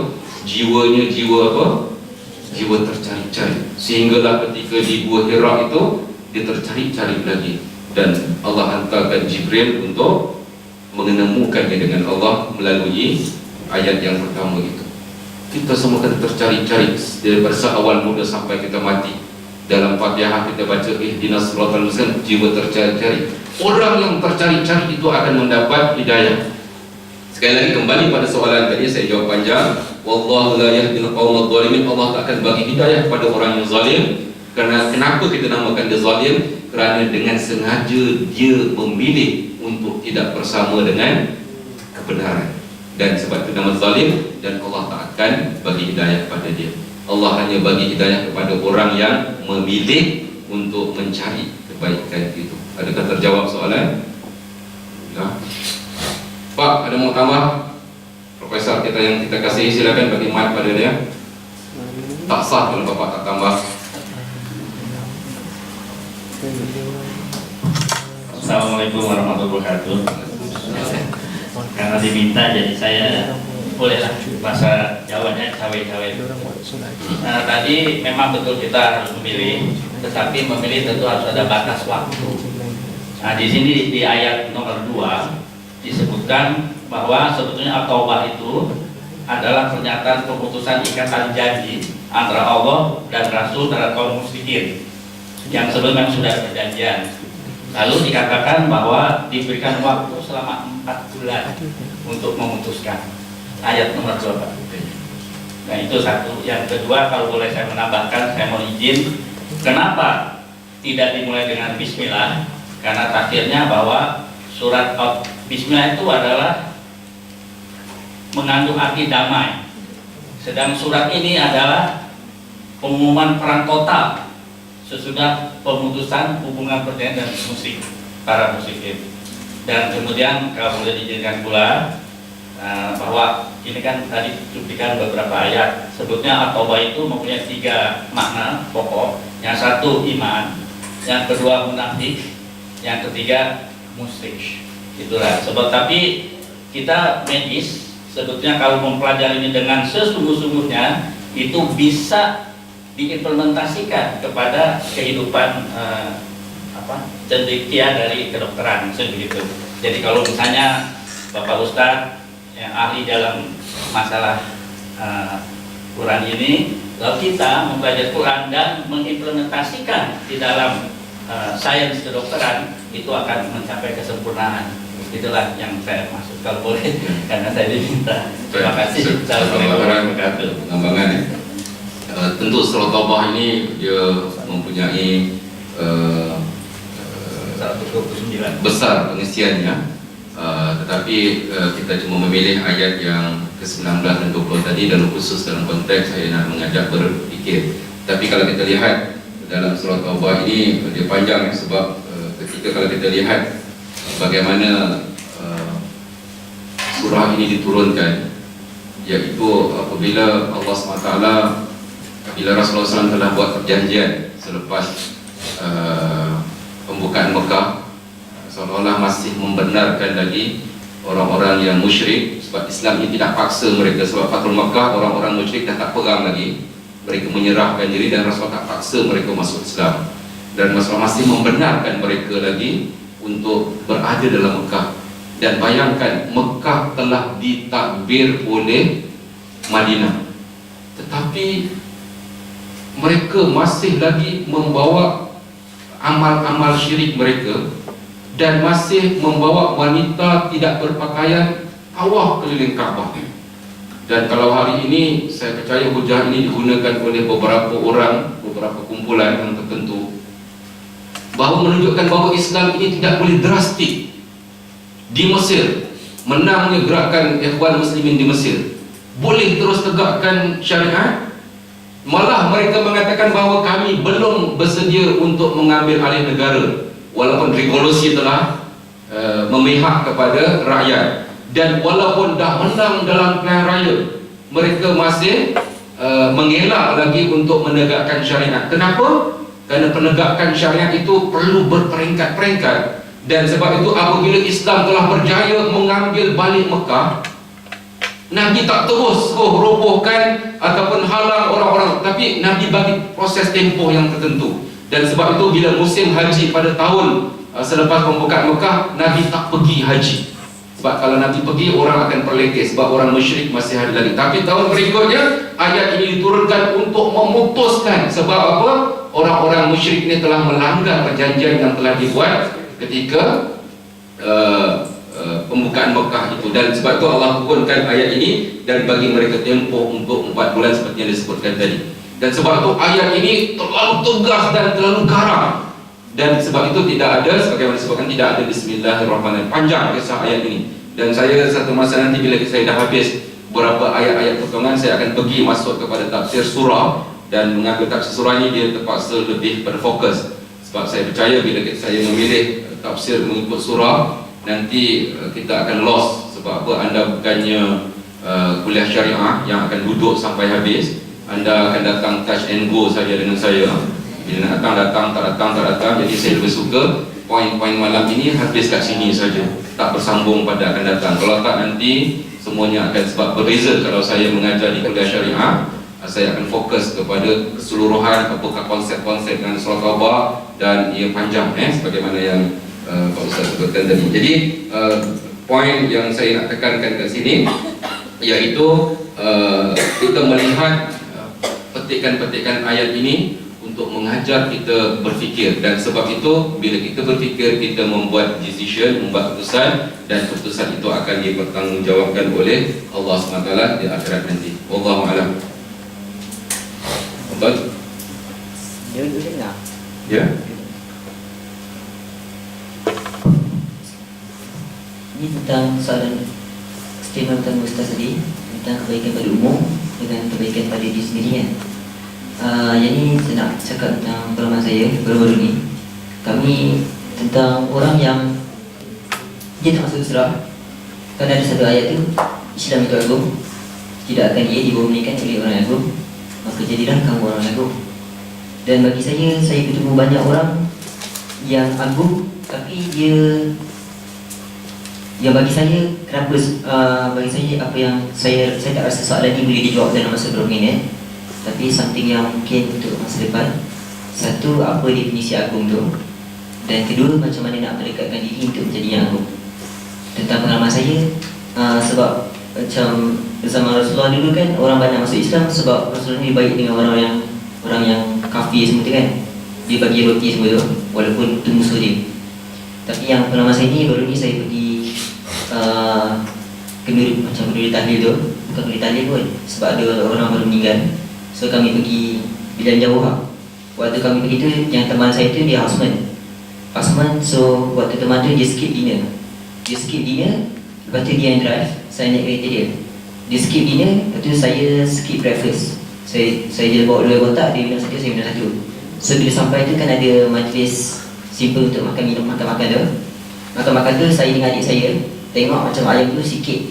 jiwanya jiwa apa? Jiwa tercari-cari. Sehinggalah ketika di Gua Hira itu dia tercari-cari lagi, dan Allah hantarkan Jibril untuk menemukannya dengan Allah melalui ayat yang pertama itu. Kita semua kena tercari-cari daripada awal muda sampai kita mati. Dalam Fatihah kita baca ihdinas siratal mustaqim, jiwa tercari-cari. Orang yang tercari-cari itu akan mendapat hidayah. Sekali lagi kembali pada soalan tadi, saya jawab panjang. Wallahu la yahdil qaumadh dhalimin, Allah tak akan bagi hidayah kepada orang yang zalim. Kerana kenapa kita namakan dia zalim? Kerana dengan sengaja dia memilih untuk tidak bersama dengan kebenaran, dan sebab itu nama zalim, dan Allah tak akan bagi hidayah kepada dia. Allah hanya bagi hidayah kepada orang yang memilih untuk mencari kebaikan itu. Adakah terjawab soalan? Ya. Pak, ada mau tambah? Profesor kita yang kita kasih, silakan bagi mic pada dia. Tak sah kalau Bapak tak tambah. Assalamualaikum warahmatullahi wabarakatuh. Karena diminta, jadi saya bolehlah bahasa Jawanya cawe-cawe. Tadi memang betul kita harus memilih, tetapi memilih tentu harus ada batas waktu. Nah, di sini di ayat nomor 2 disebutkan bahwa sebetulnya at-taubah itu adalah pernyataan pemutusan ikatan janji antara Allah dan Rasul terhadap kaum musyrikin yang sebelumnya sudah berjanjian. Lalu dikatakan bahwa diberikan waktu selama 4 bulan untuk memutuskan. Ayat nomor 2, Pak. Nah, itu satu. Yang kedua, kalau boleh saya menambahkan, saya mau izin, kenapa tidak dimulai dengan bismillah? Karena tafsirnya bahwa surat Bismillah itu adalah mengandung arti damai. Sedang surat ini adalah pengumuman perang total sesudah pemutusan hubungan perjanjian dan musyrik, para musyrikin. Dan kemudian kalau boleh diizinkan pula bahwa ini kan tadi cuplikan beberapa ayat, sebutnya at-taubah itu mempunyai 3 makna pokok. Yang satu iman, yang kedua munafik, yang ketiga musyrik. Itulah sebab. Tapi kita medis sebetulnya kalau mempelajari ini dengan sesungguh-sungguhnya, itu bisa diimplementasikan kepada kehidupan cendekia dari kedokteran, begitu. Jadi kalau misalnya Bapak Ustadz yang ahli dalam masalah Quran ini, lalu kita mempelajari Quran dan mengimplementasikan di dalam sains kedokteran, itu akan mencapai kesempurnaan. Itulah yang saya maksud, kalau boleh, karena saya diminta. Terima kasih. Assalamualaikum warahmatullahi wabarakatuh. Pengembangan ya. Tentu surat Taubah ini dia mempunyai 129 besar pengisiannya, tetapi kita cuma memilih ayat yang ke-19 dan 20 tadi, dan khusus dalam konteks saya nak mengajak berfikir. Tapi kalau kita lihat dalam surat Taubah ini, dia panjang, sebab ketika kalau kita lihat bagaimana surah ini diturunkan, yaitu apabila Allah SWT, bila Rasulullah SAW telah buat perjanjian selepas pembukaan Mekah, seolah-olah masih membenarkan lagi orang-orang yang musyrik, sebab Islam ini tidak paksa mereka. Sebab Fathul Mekah, orang-orang musyrik dah tak pegang lagi mereka menyerahkan diri dan Rasulullah tak paksa mereka masuk Islam, dan Rasulullah masih membenarkan mereka lagi untuk berada dalam Mekah. Dan bayangkan, Mekah telah ditakbir oleh Madinah, tetapi mereka masih lagi membawa amal-amal syirik mereka dan masih membawa wanita tidak berpakaian tawaf keliling Kaabah. Dan kalau hari ini saya percaya hujah ini digunakan oleh beberapa orang, beberapa kumpulan yang tertentu, bahawa menunjukkan bahawa Islam ini tidak boleh drastik. Di Mesir, menangnya gerakan Ikhwan Muslimin di Mesir, boleh terus tegakkan syariat. Malah mereka mengatakan bahawa kami belum bersedia untuk mengambil alih negara, walaupun revolusi telah memihak kepada rakyat. Dan walaupun dah menang dalam pilihan raya, mereka masih mengelak lagi untuk menegakkan syariat. Kenapa? Kerana penegakan syariat itu perlu berperingkat-peringkat. Dan sebab itu apabila Islam telah berjaya mengambil balik Mekah, Nabi tak terus robohkan ataupun halang orang-orang, tapi Nabi bagi proses tempoh yang tertentu. Dan sebab itu bila musim haji pada tahun selepas pembukaan Mekah, Nabi tak pergi haji. Sebab kalau Nabi pergi, orang akan perlekeh, sebab orang musyrik masih ada lagi. Tapi tahun berikutnya ayat ini diturunkan untuk memutuskan. Sebab apa? Orang-orang musyrik ini telah melanggar perjanjian yang telah dibuat ketika pembukaan Mekah itu. Dan sebab itu Allah turunkan ayat ini dan bagi mereka tempoh untuk 4 bulan seperti yang disebutkan tadi. Dan sebab itu ayat ini terlalu tegas dan terlalu garam. Dan sebab itu tidak ada, sebagaimana disebutkan, tidak ada Bismillahirrahmanirrahim. Panjang kisah ayat ini. Dan saya satu masa nanti bila saya dah habis beberapa ayat-ayat potongan, saya akan pergi masuk kepada tafsir surah. Dan mengambil tafsir surah ini, dia terpaksa lebih berfokus. Sebab saya percaya bila saya memilih tafsir mengikut surah, nanti kita akan lost. Sebab apa? Anda bukannya kuliah syariah yang akan duduk sampai habis. Anda akan datang touch and go saja dengan saya. Bila nak datang, tak datang. Jadi saya lebih suka poin-poin malam ini habis kat sini saja, tak bersambung pada akan datang. Kalau tak, nanti semuanya akan, sebab berbeza. Kalau saya mengajar di kuliah syariah, saya akan fokus kepada keseluruhan apakah konsep-konsep dan surah Taubah, dan ia panjang sebagaimana yang Pak Ustaz sebutkan tadi. Jadi poin yang saya nak tekankan kat sini iaitu kita melihat petikan-petikan ayat ini untuk mengajar kita berfikir. Dan sebab itu bila kita berfikir, kita membuat decision, membuat keputusan, dan keputusan itu akan dipertanggungjawabkan oleh Allah SWT di akhirat nanti. Wallahu a'lam. Betul? Dia dengar. Ya. Ini tentang soalan statement tentang Ustaz tadi, tentang kebaikan pada umum dengan kebaikan pada diri sendiri kan. Yang ni saya nak cakap tentang pengalaman saya baru-baru ni. Kami tentang orang yang dia tak masuk Islam. Kan ada satu ayat tu, Islam itu agung, tidak akan ia dibomnikan oleh orang agung, maka jadilah kamu orang agung. Dan bagi saya bertemu banyak orang yang agung, tapi dia bagi saya, kenapa bagi saya apa yang saya tak rasa soalan ni boleh dijawab dalam masa beberapa minit, tapi something yang mungkin untuk masa depan. Satu, apa definisi agung tu, dan kedua, macam mana nak mendekatkan diri untuk menjadi yang agung. Tentang pengalaman saya, sebab macam zaman Rasulullah dulu kan, orang banyak masuk Islam sebab Rasulullah ni baik dengan orang yang kafir semua tu kan. Dia bagi roti semua tu, walaupun tu musuh dia. Tapi yang pengalaman saya ni, baru ni saya pergi kenduri tahlil tu, bukan kenduri tahlil pun, sebab ada orang baru meninggal. So kami pergi bilang jauh lah. Waktu kami pergi tu, yang teman saya tu dia houseman. So waktu teman tu dia skip dinner. Lepas tu dia yang drive, saya naik kereta dia. Dia skip dinner, lepas tu saya skip breakfast. Saya je bawa 2 kotak, dia minum satu, saya minum satu. So bila sampai tu kan ada majlis simple untuk makan tu. Makan tu saya dengan adik saya tengok macam ayam tu sikit.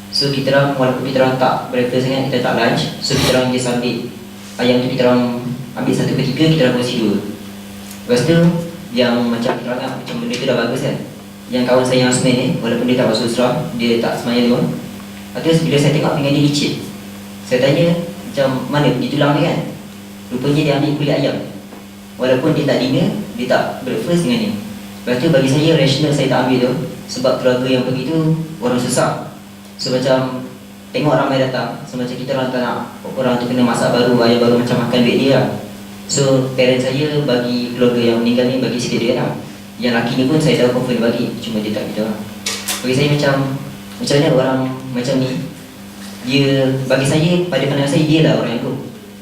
So kita orang, walaupun kita orang tak breakfast sangat, kita tak lunch, so kita orang just ambil ayam tu, kita orang ambil 1/3, kita orang kongsi 2. Lepas tu yang macam kita orang macam benda tu dah bagus kan. Yang kawan saya yang semen ni, walaupun dia tak masuk Islam, dia tak semayang tu. Lepas tu bila saya tengok pinggan dia licin, saya tanya, macam macam mana pergi tulang dia kan. Rupanya dia ambil kulit ayam. Walaupun dia tak dinner, dia tak breakfast dengan ni. Lepas tu bagi saya rational saya tak ambil tu, sebab keluarga yang pergi tu orang susah. So macam tengok ramai datang, so macam kita orang tak nak orang tu kena masak baru, ayam baru macam makan duit dia lah. So parents saya bagi keluarga yang meninggal ni bagi sikit duit lah. Yang laki ni pun saya tahu confirm dia bagi, cuma dia tak beritahu lah. Bagi saya macam mana orang macam ni, dia bagi saya, pada pandangan saya dia lah orang yang go.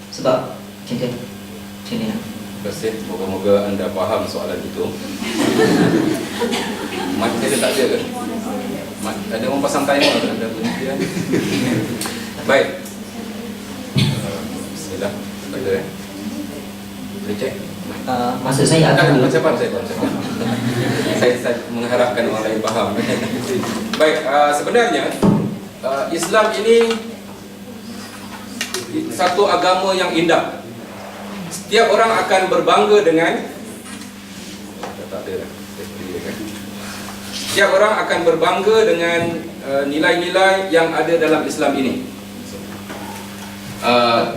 Sebab macam tu. Macam ni lah. Terima kasih. Moga-moga anda faham soalan itu. Mic kita tak ada ke? Ada orang pasang timer ke? Ada bunyi kan? Baik. Bismillah. Tak ada boleh cek? Maksud saya Tak, aku saya faham. Saya mengharapkan orang lain faham. Baik, sebenarnya Islam ini satu agama yang indah. Setiap orang akan berbangga dengan setiap orang akan berbangga dengan nilai-nilai yang ada dalam Islam ini.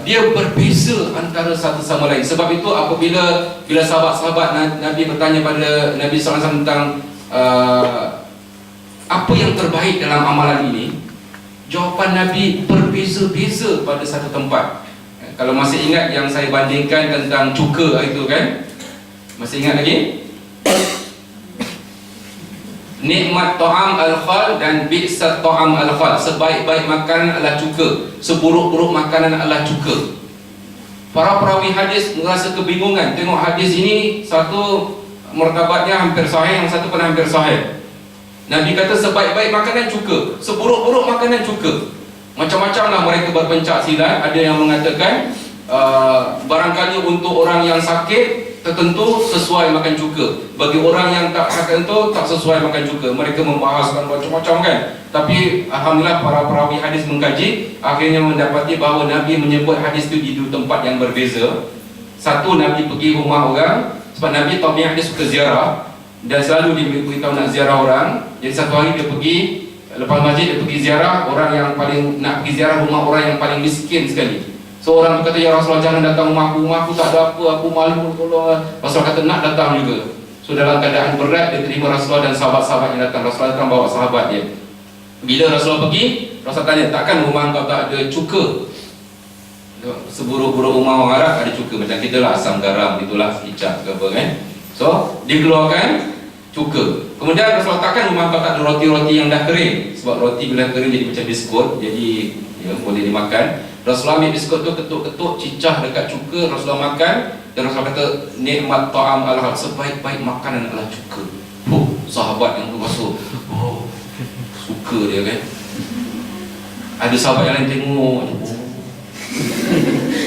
Dia berbeza antara satu sama lain. Sebab itu apabila sahabat-sahabat Nabi bertanya pada Nabi SAW tentang apa yang terbaik dalam amalan ini, jawapan Nabi berbeza-beza pada satu tempat. Kalau masih ingat yang saya bandingkan tentang cuka itu kan, masih ingat lagi? Nikmat ta'am al-khal dan bi'sat ta'am al-khal. Sebaik-baik makanan adalah cuka, seburuk-buruk makanan adalah cuka. Para perawi hadis merasa kebingungan. Tengok hadis ini, satu martabatnya hampir sahih, yang satu pun hampir sahih. Nabi kata sebaik-baik makanan cuka, seburuk-buruk makanan cuka. Macam-macam lah mereka berpencak silat. Ada yang mengatakan barangkali untuk orang yang sakit tertentu sesuai makan cuka, bagi orang yang tak tertentu tak sesuai makan cuka. Mereka membahaskan macam-macam kan. Tapi alhamdulillah para perawi hadis mengkaji, akhirnya mendapati bahawa Nabi menyebut hadis itu di dua tempat yang berbeza. Satu, Nabi pergi rumah orang, sebab Nabi tabiat dia suka ziarah dan selalu dia beritahu nak ziarah orang. Jadi satu hari dia pergi, lepas masjid dia pergi ziarah orang yang paling nak pergi ziarah rumah orang yang paling miskin sekali. So orang berkata, ya Rasulullah jangan datang rumahku tak ada apa, aku malu. Rasulullah kata nak datang juga. So dalam keadaan berat dia terima Rasulullah dan sahabat-sahabat yang datang. Rasulullah datang bawa sahabat dia. Bila Rasulullah pergi, Rasulullah tanya, takkan rumah kau tak ada cuka? Seburuk-buruk rumah orang Arab ada cuka, macam kita lah asam garam itulah, kicap ke apa kan. So dikeluarkan cuka. Kemudian Rasulullah, takkan rumah kau tak ada roti-roti yang dah kering? Sebab roti bila kering jadi macam biskut, jadi ya, boleh dimakan. Rasulullah ambil biskut tu, ketuk-ketuk, cicah dekat cuka, Rasulullah makan. Dan Rasulullah kata, nikmat ta'am al-hal, sebaik-baik makanan adalah cuka. Sahabat yang tu masuk, suka dia kan. Ada sahabat yang lain tengok,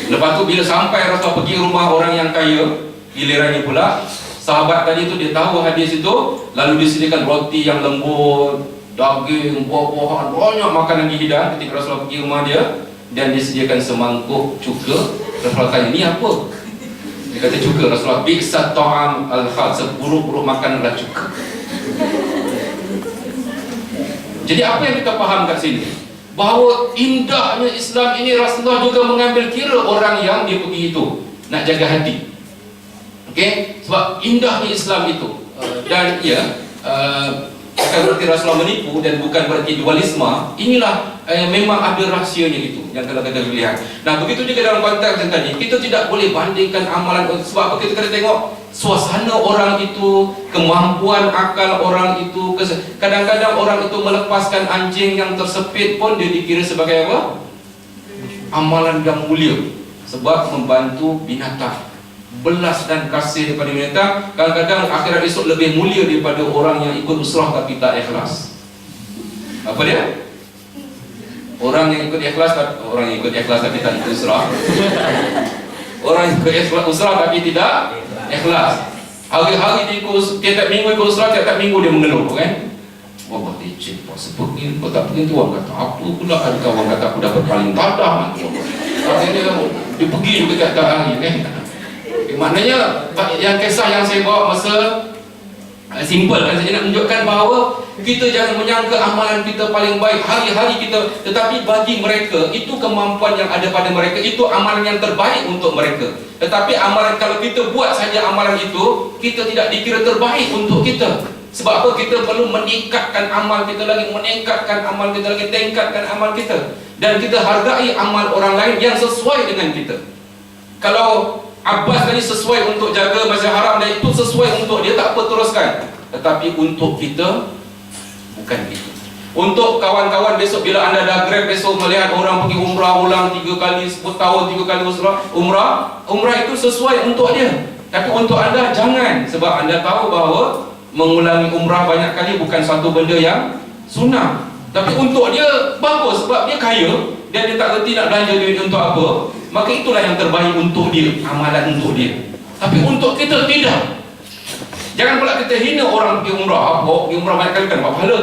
lepas tu bila sampai Rasulullah pergi rumah orang yang kaya, gilirannya pula sahabat tadi tu dia tahu hadis itu, lalu disediakan roti yang lembut, daging, buah-buahan, banyak makanan dihidang ketika Rasulullah pergi rumah dia. Dan disediakan semangkuk cuka. Rasulullah tanya, ni apa? Dia kata cuka. Rasulullah, bi'sat ta'am al-khal, seburuk-buruk makanan adalah cuka. Jadi apa yang kita faham kat sini? Bahawa indahnya Islam ini, Rasulullah juga mengambil kira orang yang dia pergi itu nak jaga hati. Okey, sebab indahnya Islam itu. Dan ya, bukan berarti Rasulullah menipu dan bukan berarti dualisme. Inilah memang ada rahsianya itu yang kalau kita lihat. Nah, begitu juga dalam konteks yang tadi, kita tidak boleh bandingkan amalan. Sebab apa? Kita kena tengok suasana orang itu, kemampuan akal orang itu. Kadang-kadang orang itu melepaskan anjing yang tersepit pun dia dikira sebagai apa? Amalan yang mulia, sebab membantu binatang. Belas dan kasih daripada binatang. Kadang-kadang akhirat esok lebih mulia daripada orang yang ikut usrah tapi tak ikhlas. Apa dia? Orang yang ikut ikhlas tapi tak ikut usrah. Orang yang ikut usrah tapi tidak ikhlas. Hari-hari dia ikut, tiap minggu ikut usrah, tiap minggu dia mengeluh kan. Wah, leceh, puasa pergi, kau tak pergi tu orang kata apa pula, ada kawan kata aku dapat paling tadah. Akhirnya dia pergi juga tiap hari kan. Maknanya yang kisah yang saya bawa masa simple kan, saya nak menunjukkan bahawa kita jangan menyangka amalan kita paling baik hari-hari kita, tetapi bagi mereka itu kemampuan yang ada pada mereka, itu amalan yang terbaik untuk mereka. Tetapi amalan, kalau kita buat saja amalan itu, kita tidak dikira terbaik untuk kita. Sebab apa? Kita perlu meningkatkan amal kita lagi, meningkatkan amal kita lagi, tingkatkan amal kita, dan kita hargai amal orang lain yang sesuai dengan kita. Kalau Abbas tadi sesuai untuk jaga Masjid Haram dan itu sesuai untuk dia, tak apa, teruskan. Tetapi untuk kita bukan itu. Untuk kawan-kawan besok bila anda dah grab, besok melihat orang pergi umrah ulang 3 kali 10 tahun 3 kali umrah itu sesuai untuk dia. Tapi untuk anda jangan, sebab anda tahu bahawa mengulangi umrah banyak kali bukan satu benda yang sunnah. Tapi untuk dia bagus sebab dia kaya dan dia tak reti nak belanja duit untuk apa. Maka itulah yang terbaik untuk dia, amalan untuk dia. Tapi untuk kita tidak. Jangan pula kita hina orang pergi umrah. Apa pergi umrah banyak kali kan dapat pahala.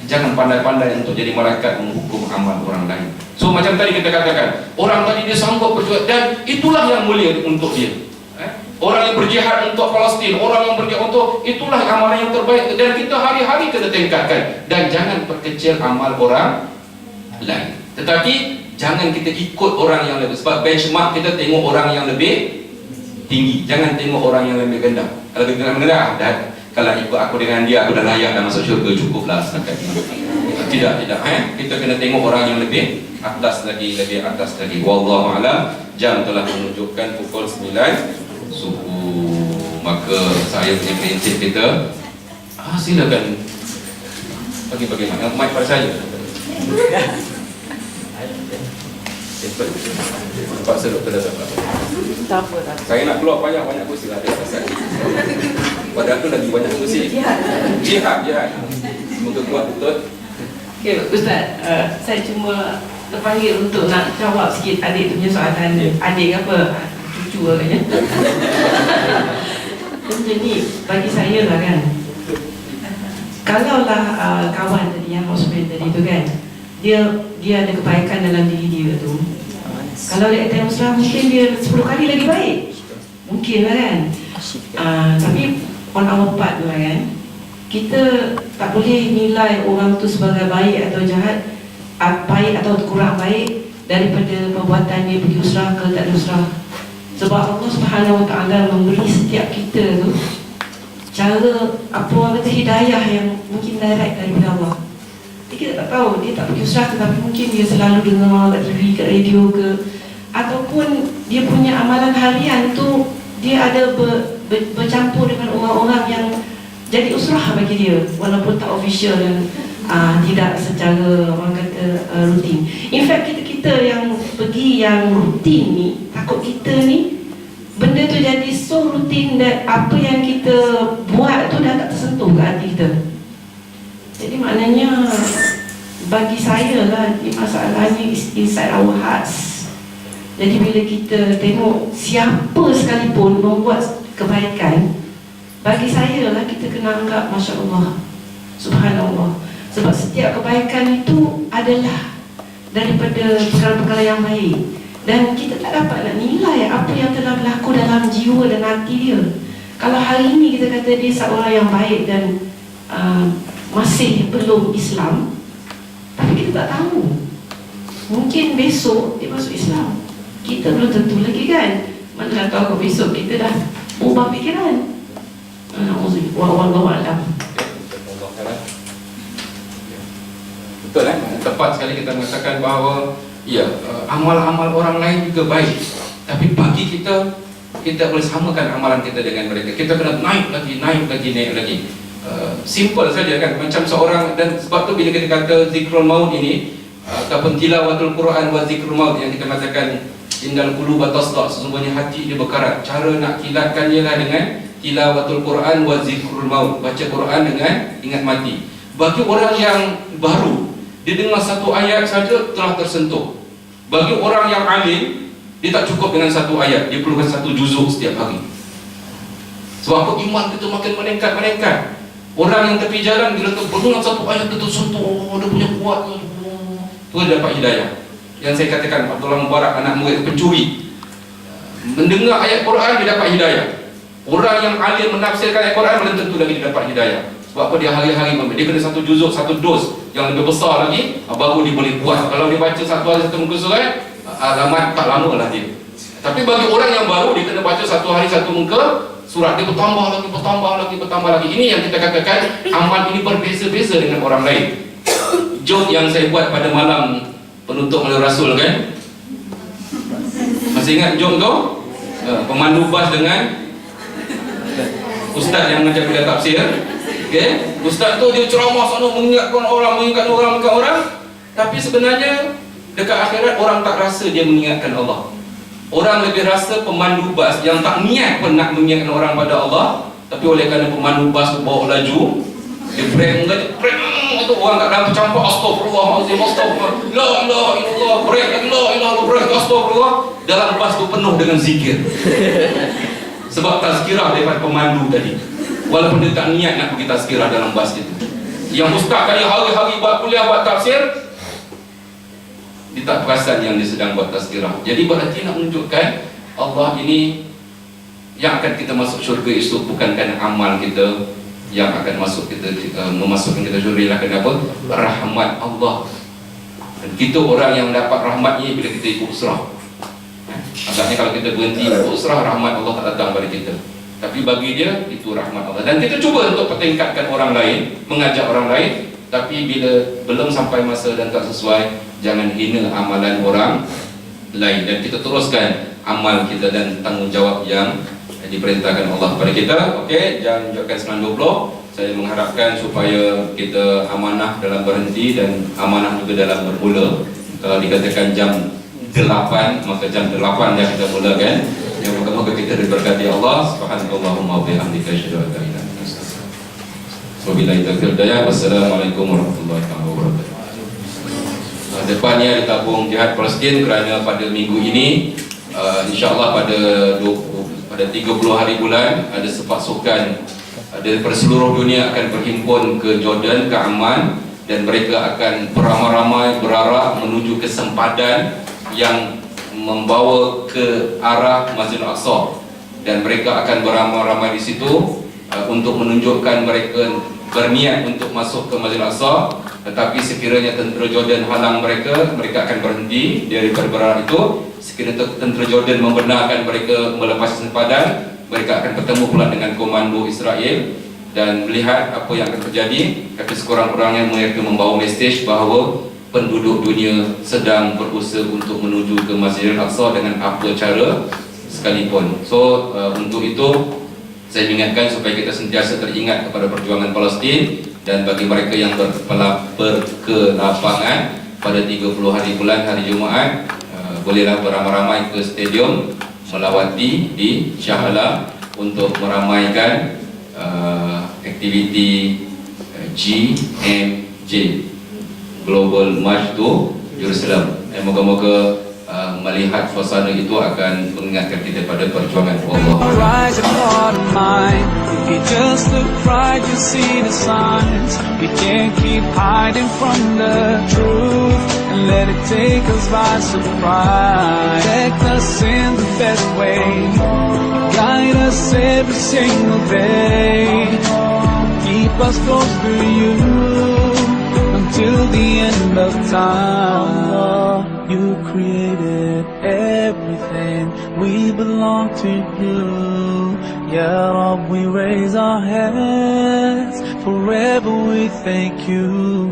Jangan pandai-pandai untuk jadi malaikat menghukum amal orang lain. So macam tadi kita katakan, orang tadi dia sanggup berjuang, dan itulah yang mulia untuk dia. Orang yang berjihad untuk Palestin, orang yang berjihad untuk, itulah amalan yang terbaik. Dan kita hari-hari kena tingkatkan. Dan jangan perkecil amal orang lain. Tetapi jangan kita ikut orang yang lebih, sebab benchmark kita tengok orang yang lebih tinggi, jangan tengok orang yang lebih rendah. Kalau lebih rendah, dan kalau ikut aku dengan dia, aku dah layak dah masuk syurga, cukuplah setakat ini. Tidak, kita kena tengok orang yang lebih atas lagi, lebih atas lagi. Wallahu a'lam. Jam telah menunjukkan pukul 9 subuh. Maka saya punya prinsip kita, silakan bagi mana mic pada saya. Paksa doktor datang. Tak apa, tak apa. Saya nak keluar banyak kursi lah, ada pasal. Padahal tu lagi banyak kursi. Jihad. Semoga kuat betul. Okay, Ustaz, saya cuma terpanggil untuk nak jawab sikit adik tu punya soalan. Adik apa? Cucu agaknya. Macam ni, bagi saya lah kan, kalaulah kawan tadi yang housemate tadi tu kan, dia ada kebaikan dalam diri dia tu, kalau dia demonstrasi mungkin dia 10 kali lagi baik, mungkin lah kan. Tapi on our part tu kan, kita tak boleh nilai orang tu sebagai baik atau jahat, baik atau kurang baik daripada perbuatan dia pergi usrah ke tak ada usrah. Sebab Allah Subhanahu Wa Taala memberi setiap kita tu cara, apa orang kata, hidayah yang mungkin direct daripada Allah. Kita tak tahu, dia tak pergi usrah tetapi mungkin dia selalu dengar kat TV, kat radio ke, ataupun dia punya amalan harian tu dia ada bercampur dengan orang-orang yang jadi usrah bagi dia, walaupun tak official dan tidak secara orang kata rutin. In fact kita yang pergi yang rutin ni, takut kita ni benda tu jadi so rutin dan apa yang kita buat tu dah tak tersentuh ke hati kita. Jadi maknanya bagi saya lah, masalahnya is inside our hearts. Jadi bila kita tengok siapa sekalipun membuat kebaikan, bagi saya lah kita kena anggap Masya Allah, Subhanallah. Sebab setiap kebaikan itu adalah daripada perkara-perkara yang baik, dan kita tak dapat nak nilai apa yang telah berlaku dalam jiwa dan hati dia. Kalau hari ini kita kata dia seorang yang baik dan masih belum Islam, tapi kita tak tahu, mungkin besok dia masuk Islam, kita belum tentu lagi kan. Mana tahu kalau besok kita dah ubah fikiran. Wallahu a'lam. Betul kan? Tepat sekali kita mengatakan bahawa ya, amal-amal orang lain juga baik, tapi bagi kita, kita boleh samakan amalan kita dengan mereka. Kita kena naik lagi. Simple saja kan, macam seorang, dan sebab tu bila kita kata zikrul maut ini ataupun tilawatul Quran wa zikrul maut, yang kita katakan indal qulub tasda, sesungguhnya hati dia berkarat. Cara nak kilatkan ialah dengan tilawatul Quran wa zikrul maut, baca Quran dengan ingat mati. Bagi orang yang baru, dia dengar satu ayat saja telah tersentuh. Bagi orang yang alim, dia tak cukup dengan satu ayat, dia perlukan satu juzuk setiap hari. Sebab apa? Iman kita makin meningkat. Orang yang tepi jalan, bila terdengar satu ayat dia tersentuh, dia punya kuat, tu dia dapat hidayah. Yang saya katakan, Abdullah Mubarak, anak murid pencuri, mendengar ayat Quran dia dapat hidayah. Orang yang alim menafsirkan ayat Quran belum tentu lagi dia dapat hidayah. Sebab apa? Dia hari-hari dia kena satu juzuk, satu dos yang lebih besar lagi, baru dia boleh buat. Kalau dia baca satu hari satu muka surat, alamat tak lama lah dia. Tapi bagi orang yang baru, dia kena baca satu hari satu muka surat, dia bertambah lagi. Ini yang kita katakan amal ini berbeza-beza dengan orang lain. Joke yang saya buat pada malam penutup oleh Rasul kan, masih ingat joke tu? Pemandu bas dengan ustaz yang mengajar kuliah tafsir. Okay? Ustaz tu dia ceramah sana mengingatkan orang, tapi sebenarnya dekat akhirat orang tak rasa dia mengingatkan Allah. Orang lebih rasa pemandu bas yang tak niat pun nak mengingatkan orang pada Allah, tapi oleh kerana pemandu bas tu bawa laju, dia brake tu orang kat dalam tercampak, astagfirullahaladzim, astagfirullah, la ilaha illallah, brake lagi, la ilaha illallah, brake, astagfirullah. Dalam bas tu penuh dengan zikir. Sebab tazkirah daripada pemandu tadi. Walaupun dia tak niat nak pergi tazkirah dalam bas itu. Yang ustaz kali hari-hari buat kuliah, buat tafsir, dia tak perasan yang dia sedang buat tazkirah. Jadi berarti nak menunjukkan Allah ini yang akan kita masuk syurga esok bukan kerana amal kita yang akan masuk kita memasukkan kita syurga, lah kenapa? Rahmat Allah. Dan kita orang yang dapat rahmat ini bila kita ikut usrah. Agaknya kalau kita berhenti ikut usrah, rahmat Allah tak datang pada kita. Tapi bagi dia, itu rahmat Allah. Dan kita cuba untuk pertingkatkan orang lain, mengajak orang lain. Tapi bila belum sampai masa dan tak sesuai, jangan hina amalan orang lain. Dan kita teruskan amal kita dan tanggungjawab yang diperintahkan Allah kepada kita. Okey, jangan menunjukkan 9.20. Saya mengharapkan supaya kita amanah dalam berhenti dan amanah juga dalam bermula. Kalau dikatakan jam 8, maka jam 8 dah kita mulakan. Yang moga-moga kita diberkati Allah. Subhanallahumma wa bihamdika asyhadu an la ilaha illa anta astaghfiruka wa atubu ilaik. Wassalamualaikum warahmatullahi wabarakatuh. Depannya ditabung jihad Palestin kerana pada minggu ini insya-Allah pada 30 hari bulan ada sepasukan daripada seluruh dunia akan berhimpun ke Jordan, ke Amman, dan mereka akan beramai-ramai berarah menuju ke sempadan yang membawa ke arah Masjidil Aqsa, dan mereka akan beramai-ramai di situ untuk menunjukkan mereka berniat untuk masuk ke Masjidil Aqsa. Tetapi sekiranya tentera Jordan halang mereka, mereka akan berhenti dari berarah itu. Sekiranya tentera Jordan membenarkan mereka melepas sempadan, mereka akan bertemu pula dengan komando Israel dan melihat apa yang akan terjadi. Tapi sekurang-kurangnya mereka membawa mesej bahawa penduduk dunia sedang berusaha untuk menuju ke Masjidil Aqsa dengan apa cara sekalipun. So untuk itu saya ingatkan supaya kita sentiasa teringat kepada perjuangan Palestin, dan bagi mereka yang berkelapangan pada 30 hari bulan hari Jumaat, bolehlah beramai-ramai ke stadium melawati di Shah Alam untuk meramaikan aktiviti GMJ, Global March to Jerusalem. Moga-moga melihat suasana itu akan mengingatkan kita pada perjuangan Allah. Rise upon mine. If you just look right, you see the signs. We can't keep hiding from the truth and let it take us by surprise. Protect us in the best way, guide us every single day, keep us close to you until the end of time. You created everything, we belong to you. Ya Rabb, we raise our hands, forever we thank you.